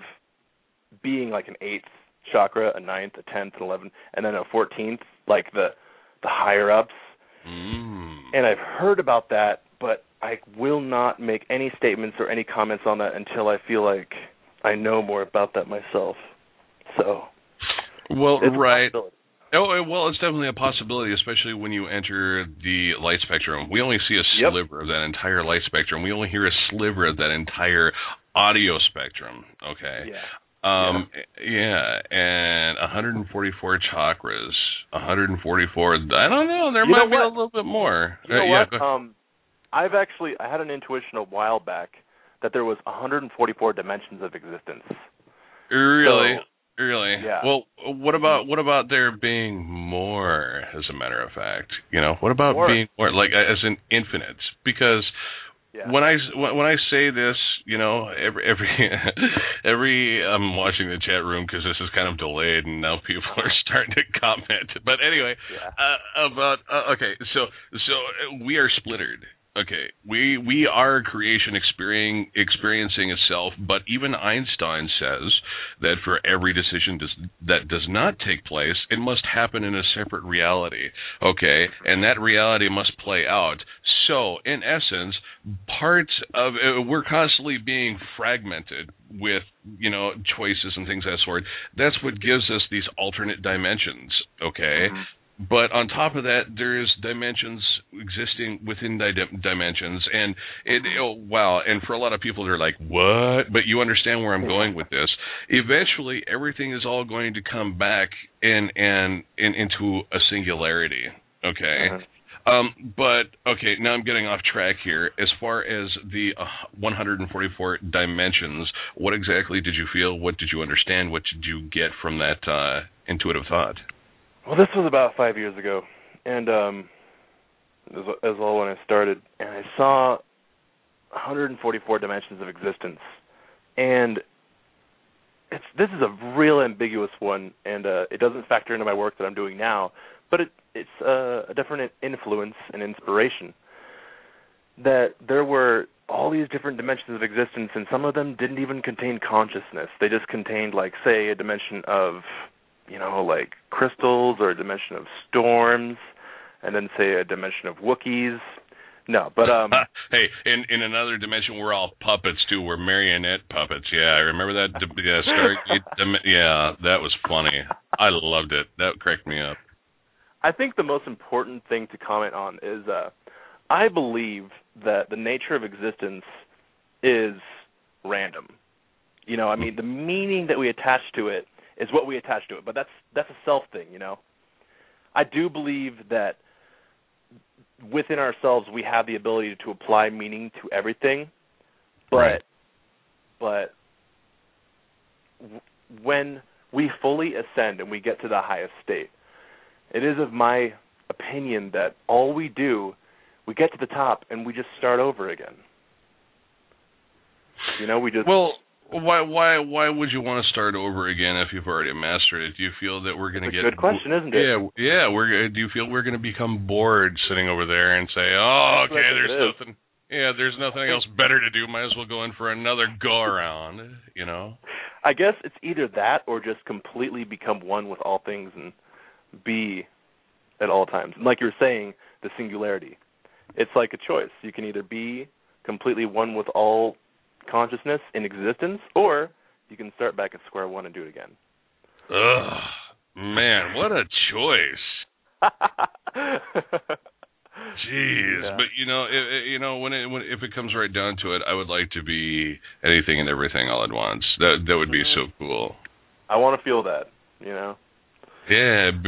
being like an 8th chakra, a 9th, a 10th, an 11th, and then a 14th, like the higher ups. And I've heard about that, but I will not make any statements or any comments on that until I feel like I know more about that myself. So, well, right. Oh, well, it's definitely a possibility, especially when you enter the light spectrum. We only see a sliver of that entire light spectrum. We only hear a sliver of that entire audio spectrum, okay? And 144 chakras, 144, I don't know, there might be a little bit more. You know what? I had an intuition a while back that there was 144 dimensions of existence. Really? So, really? Yeah. Well, what about there being more, as a matter of fact? What about being more, like as in infinite? Because when I say this, every I'm watching the chat room because this is kind of delayed and now people are starting to comment. But anyway, so we are splittered. Okay, we are creation experiencing itself, but even Einstein says that for every decision that does not take place, it must happen in a separate reality. Okay, and that reality must play out. So, in essence, parts of we're constantly being fragmented with choices and things of that sort. That's what gives us these alternate dimensions. Okay. Mm-hmm. But on top of that, there's dimensions existing within dimensions, and and for a lot of people, they're like, what? But you understand where I'm going with this. Eventually, everything is all going to come back into a singularity, okay? But, okay, now I'm getting off track here. As far as the 144 dimensions, what exactly did you feel? What did you understand? What did you get from that intuitive thought? Well, this was about 5 years ago, and as well when I started, and I saw 144 dimensions of existence, and this is a real ambiguous one, and it doesn't factor into my work that I'm doing now, but it's a different influence and inspiration, that there were all these different dimensions of existence, and some of them didn't even contain consciousness. They just contained, like, say, a dimension of, like crystals, or a dimension of storms, and then, say, a dimension of Wookiees. No, but hey, in another dimension, we're all puppets too. We're marionette puppets. Yeah, I remember that. Yeah, that was funny. I loved it. That cracked me up. I think the most important thing to comment on is I believe that the nature of existence is random. The meaning that we attach to it is what we attach to it, but that's a self thing. I do believe that within ourselves we have the ability to apply meaning to everything, but when we fully ascend and we get to the highest state, it is of my opinion that all we do, we get to the top and we just start over again. We just... Well, why would you want to start over again if you've already mastered it? Do you feel that we're going to get... Good question, isn't it? Yeah. Do you feel we're going to become bored sitting over there and say, oh, okay, there's nothing else better to do. Might as well go in for another go around, I guess it's either that or just completely become one with all things and be at all times. And like you were saying, the singularity. It's like a choice. You can either be completely one with all consciousness in existence, or you can start back at square one and do it again. Ugh, man, what a choice! Jeez, yeah. But if it comes right down to it, I would like to be anything and everything all at once. That would be so cool. I want to feel that, Yeah,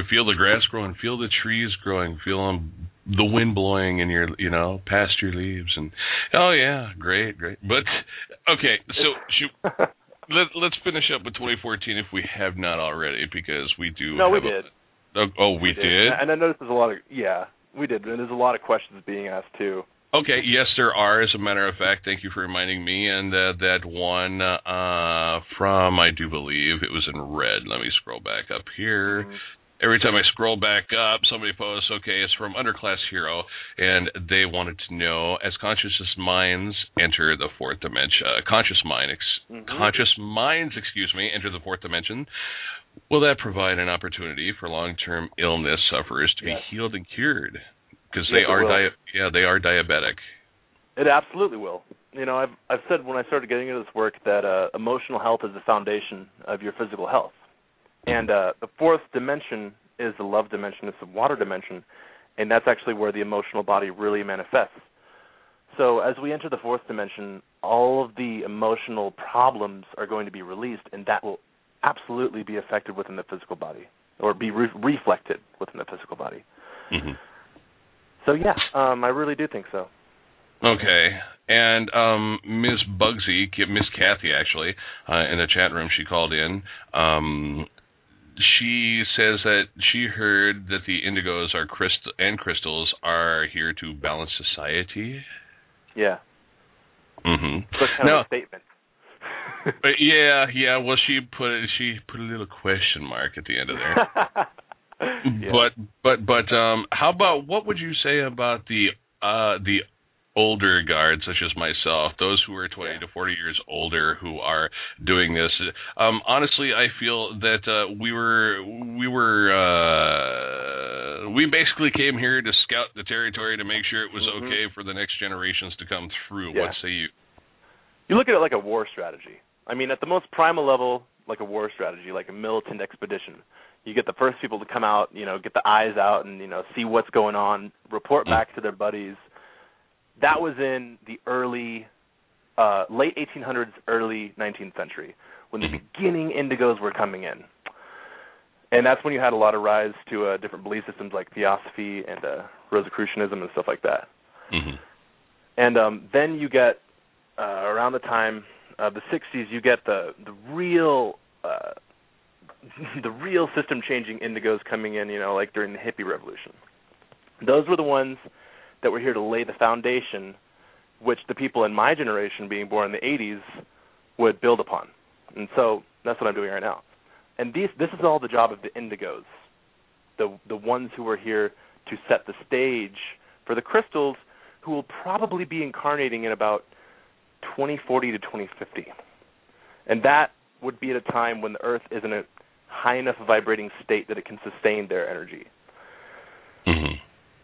feel the grass growing, feel the trees growing, feel the wind blowing in your, past your leaves, and oh yeah, great. But okay, so let's finish up with 2014 if we have not already, because we do. No, we did. We did. And I noticed there's a lot of we did, and there's a lot of questions being asked too. Okay, yes, there are. As a matter of fact, thank you for reminding me. And that one from, I do believe, it was in red. Let me scroll back up here. Mm-hmm. Every time I scroll back up, somebody posts, okay, it's from Underclass Hero, and they wanted to know, as conscious minds enter the fourth dimension, conscious minds, enter the fourth dimension, will that provide an opportunity for long-term illness sufferers to be healed and cured? Because they are diabetic. It absolutely will. I've said when I started getting into this work that emotional health is the foundation of your physical health. And the fourth dimension is the love dimension. It's the water dimension, and that's actually where the emotional body really manifests. So as we enter the fourth dimension, all of the emotional problems are going to be released, and that will absolutely be affected within the physical body, or be reflected within the physical body. Mm-hmm. So, I really do think so. Okay. And Ms. Bugsy, Miss Kathy, actually, in the chat room, she called in. She says that she heard that the indigos and crystals are here to balance society. Yeah. Mm-hmm. So it's kind of a statement. Yeah. Well, she put a little question mark at the end of there. Yeah. But how about, what would you say about the older guard, such as myself, those who are 20 to 40 years older who are doing this? Honestly, I feel that we basically came here to scout the territory to make sure it was okay for the next generations to come through. Yeah. What say you? You look at it like a war strategy. I mean, at the most primal level, like a war strategy, like a militant expedition. You get the first people to come out, get the eyes out and, see what's going on, report back to their buddies. That was in the late 1800s, early 19th century, when the beginning indigos were coming in. And that's when you had a lot of rise to different belief systems like Theosophy and Rosicrucianism and stuff like that. Mm-hmm. And then you get, around the time of the 60s, you get the real system-changing indigos coming in, like during the hippie revolution. Those were the ones that were here to lay the foundation, which the people in my generation, being born in the 80s, would build upon. And so that's what I'm doing right now. And this is all the job of the indigos, the ones who are here to set the stage for the crystals, who will probably be incarnating in about 2040 to 2050. And that would be at a time when the Earth is in a high enough vibrating state that it can sustain their energy. Mm-hmm.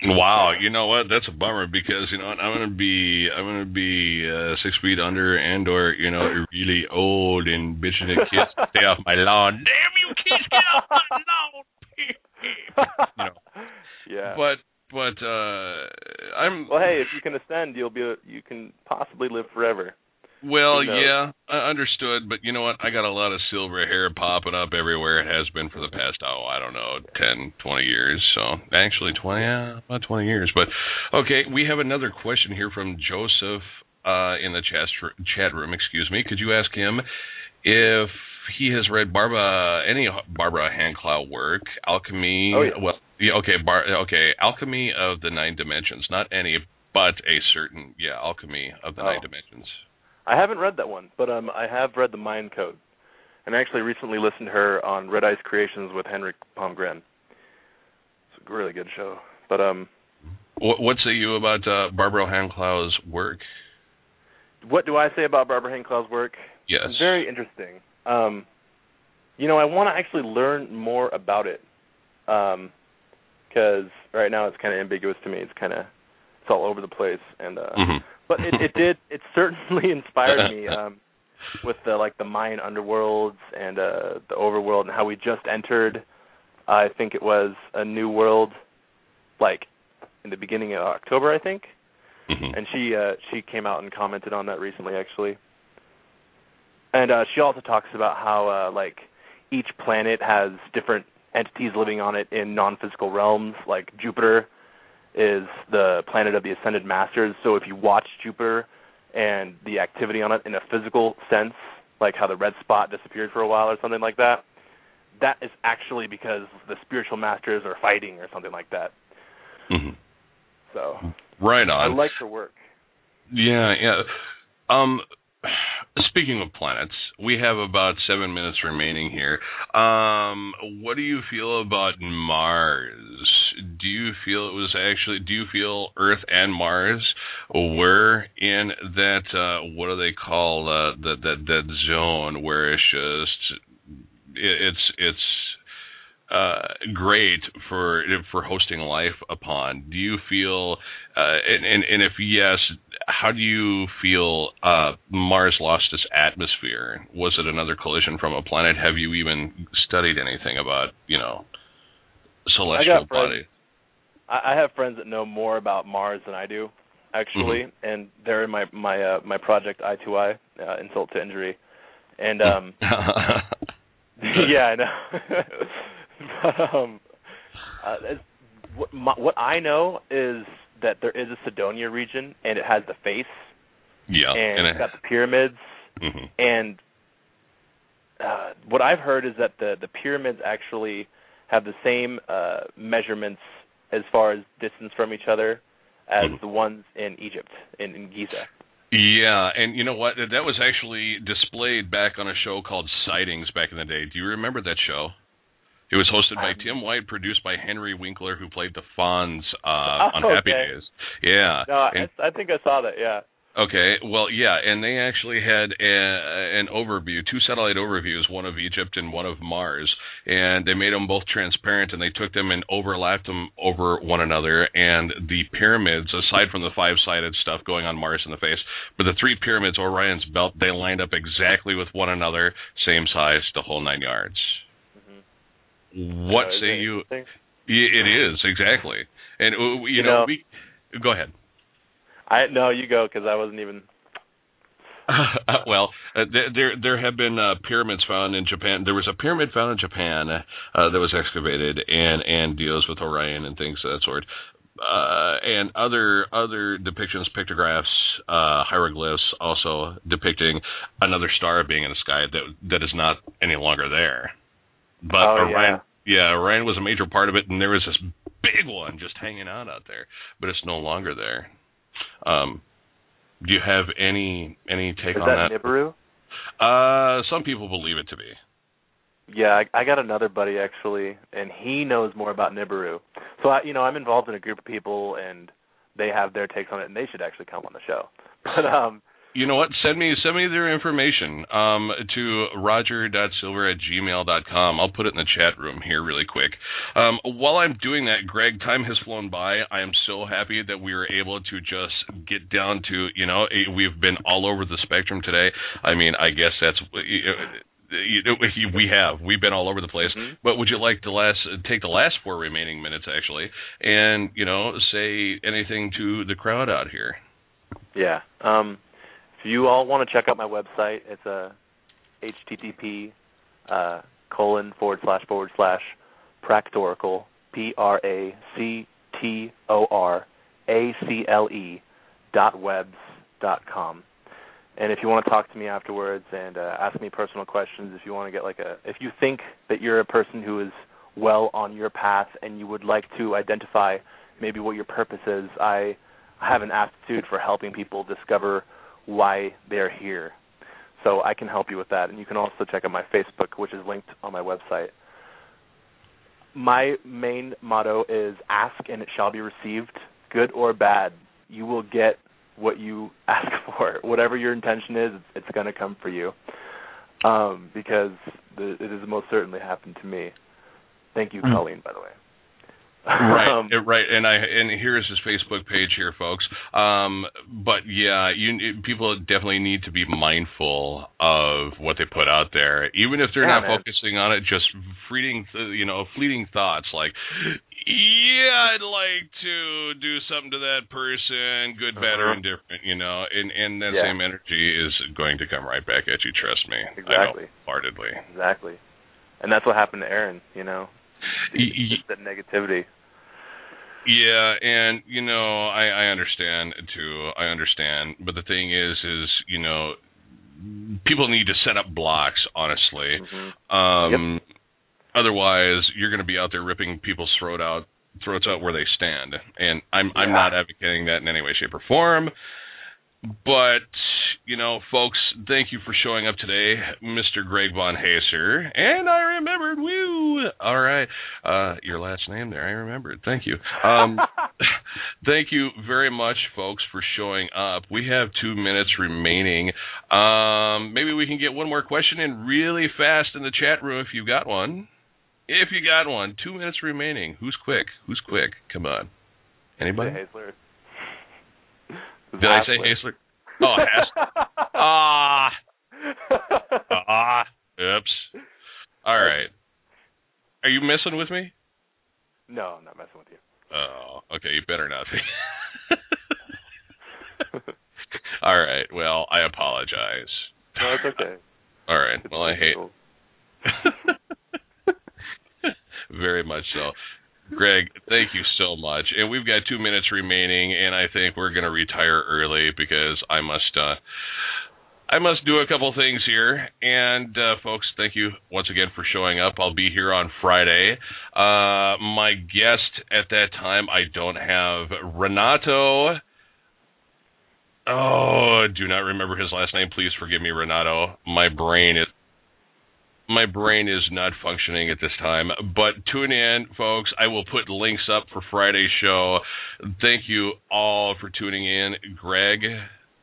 Wow, you know what? That's a bummer because I'm gonna be 6 feet under and or really old and bitching at kids to stay off my lawn. Damn you kids, get off my lawn! Yeah. But I'm. Well, hey, if you can ascend, you can possibly live forever. Well, yeah, understood, but you know what? I got a lot of silver hair popping up everywhere. It has been for the past, 10, 20 years. So, actually, about 20 years. But, okay, we have another question here from Joseph in the chat room. Excuse me. Could you ask him if he has read any Barbara Handclough work, Alchemy? Oh, yeah. Well, Alchemy of the Nine Dimensions. Not any, but a certain, Alchemy of the Nine Dimensions. I haven't read that one, but I have read The Mind Code, and I actually recently listened to her on Red Ice Creations with Henrik Palmgren. It's a really good show. But what say you about Barbara Handclough's work? What do I say about Barbara Handclough's work? Yes, it's very interesting. I want to actually learn more about it, because right now it's kind of ambiguous to me. It's all over the place, and but it certainly inspired me with the Mayan underworlds and the overworld, and how we just entered. I think it was a new world, in the beginning of October, I think. Mm-hmm. And she came out and commented on that recently, actually. And she also talks about how each planet has different entities living on it in non-physical realms, like Jupiter is the planet of the Ascended Masters. So if you watch Jupiter and the activity on it in a physical sense, like how the red spot disappeared for a while or something like that, that is actually because the spiritual masters are fighting or something like that. Mm-hmm. So right on. I like her work. Yeah. Speaking of planets, we have about 7 minutes remaining here. What do you feel about Mars? Do you feel Earth and Mars were in that, what do they call that zone where it's just, it's great for hosting life upon? Do you feel, and if yes, how do you feel Mars lost its atmosphere? Was it another collision from a planet? Have you even studied anything about, celestial bodies? I have friends that know more about Mars than I do, actually, mm-hmm. and they're in my project I2I, Insult to Injury, and yeah, I know. But what I know is that there is a Cydonia region, and it has the face, and it's got the pyramids, mm-hmm. and what I've heard is that the pyramids actually have the same measurements as far as distance from each other as mm-hmm. the ones in Egypt, in Giza. Yeah, and you know what? That was actually displayed back on a show called Sightings back in the day. Do you remember that show? It was hosted by Tim White, produced by Henry Winkler, who played the Fonz on Happy Days. Yeah. No, I think I saw that, yeah. Okay, well, yeah, and they actually had an overview, 2 satellite overviews, one of Egypt and one of Mars, and they made them both transparent, and they took them and overlapped them over one another, and the pyramids, aside from the 5-sided stuff going on Mars in the face, but the 3 pyramids, Orion's belt, they lined up exactly with one another, same size, the whole 9 yards. Mm-hmm. What say you? It is, exactly. And, you know we go ahead. No, you go, because I wasn't even. There have been pyramids found in Japan. There was a pyramid found in Japan that was excavated and deals with Orion and things of that sort. And other depictions, pictographs, hieroglyphs, also depicting another star being in the sky that is not any longer there. But Orion was a major part of it, and there was this big one just hanging out there, but it's no longer there. Do you have any take on that? Is that Nibiru? Some people believe it to be. Yeah, I got another buddy actually, and he knows more about Nibiru. So I'm involved in a group of people, and they have their takes on it, and they should actually come on the show. But you know what? Send me their information to roger.silver@gmail.com. I'll put it in the chat room here really quick. While I'm doing that, Greg, time has flown by. I am so happy that we were able to just get down to, we've been all over the spectrum today. I mean, I guess that's... We've been all over the place. Mm-hmm. But would you like to take the last 4 remaining minutes, actually, and, say anything to the crowd out here? Yeah. If you all want to check out my website, it's http://practoracle, practoracle.webs.com. And if you want to talk to me afterwards and ask me personal questions, if you want to get if you think that you're a person who is well on your path and you would like to identify maybe what your purpose is, I have an aptitude for helping people discover why they're here. So I can help you with that. And you can also check out my Facebook, which is linked on my website. My main motto is ask and it shall be received, good or bad. You will get what you ask for. Whatever your intention is, it's going to come for you, because it has most certainly happened to me. Thank you, Colleen, by the way. Right, and here's his Facebook page here, folks. But yeah, people definitely need to be mindful of what they put out there, even if they're not focusing on it. Just fleeting thoughts like, yeah, I'd like to do something to that person, good, bad, or indifferent, and that same energy is going to come right back at you, trust me. Exactly. Wholeheartedly. Exactly. And that's what happened to Aaron, just that negativity. Yeah, and, I understand, too. I understand. But the thing is, people need to set up blocks, honestly. Mm-hmm. Otherwise, you're going to be out there ripping people's throats out where they stand. And I'm not advocating that in any way, shape, or form. But, folks, thank you for showing up today, Mr. Greg Von Haesler. And I remembered, woo! All right. Your last name there, I remembered. Thank you. Thank you very much, folks, for showing up. We have 2 minutes remaining. Maybe we can get one more question in really fast in the chat room if you've got one. 2 minutes remaining. Who's quick? Come on. Anybody? Haesler. Did I say Haesler? Oh, Haesler. Oops. All right. Are you messing with me? No, I'm not messing with you. Oh, okay. You better not be. All right. Well, I apologize. No, it's okay. All right. Well, I hate. Very much so. Greg, thank you so much. And we've got 2 minutes remaining, and I think we're going to retire early because I must do a couple things here. And, folks, thank you once again for showing up. I'll be here on Friday. My guest at that time, I don't have Renato. Oh, do not remember his last name. Please forgive me, Renato. My brain is not functioning at this time, but tune in, folks. I will put links up for Friday's show. Thank you all for tuning in. Greg,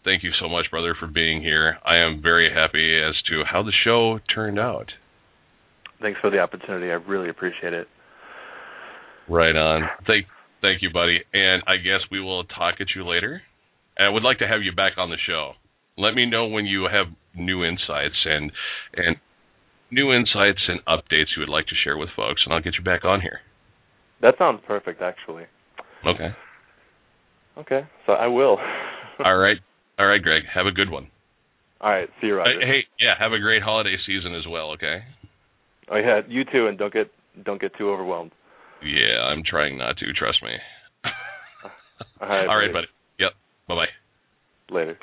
thank you so much, brother, for being here. I am very happy as to how the show turned out. Thanks for the opportunity. I really appreciate it. Right on. Thank you, buddy. And I guess we will talk at you later. And I would like to have you back on the show. Let me know when you have new insights and updates you would like to share with folks, and I'll get you back on here. That sounds perfect, actually. Okay. Okay, so I will. All right, Greg. Have a good one. All right. See you, Roger. Hey, yeah, have a great holiday season as well, okay? Oh, yeah, you too, and don't get too overwhelmed. Yeah, I'm trying not to, trust me. All right, buddy. Yep. Bye-bye. Later.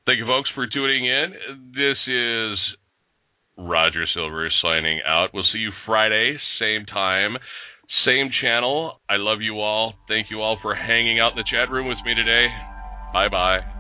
Thank you, folks, for tuning in. This is Roger Silver signing out. We'll see you Friday, same time, same channel. I love you all. Thank you all for hanging out in the chat room with me today. Bye-bye.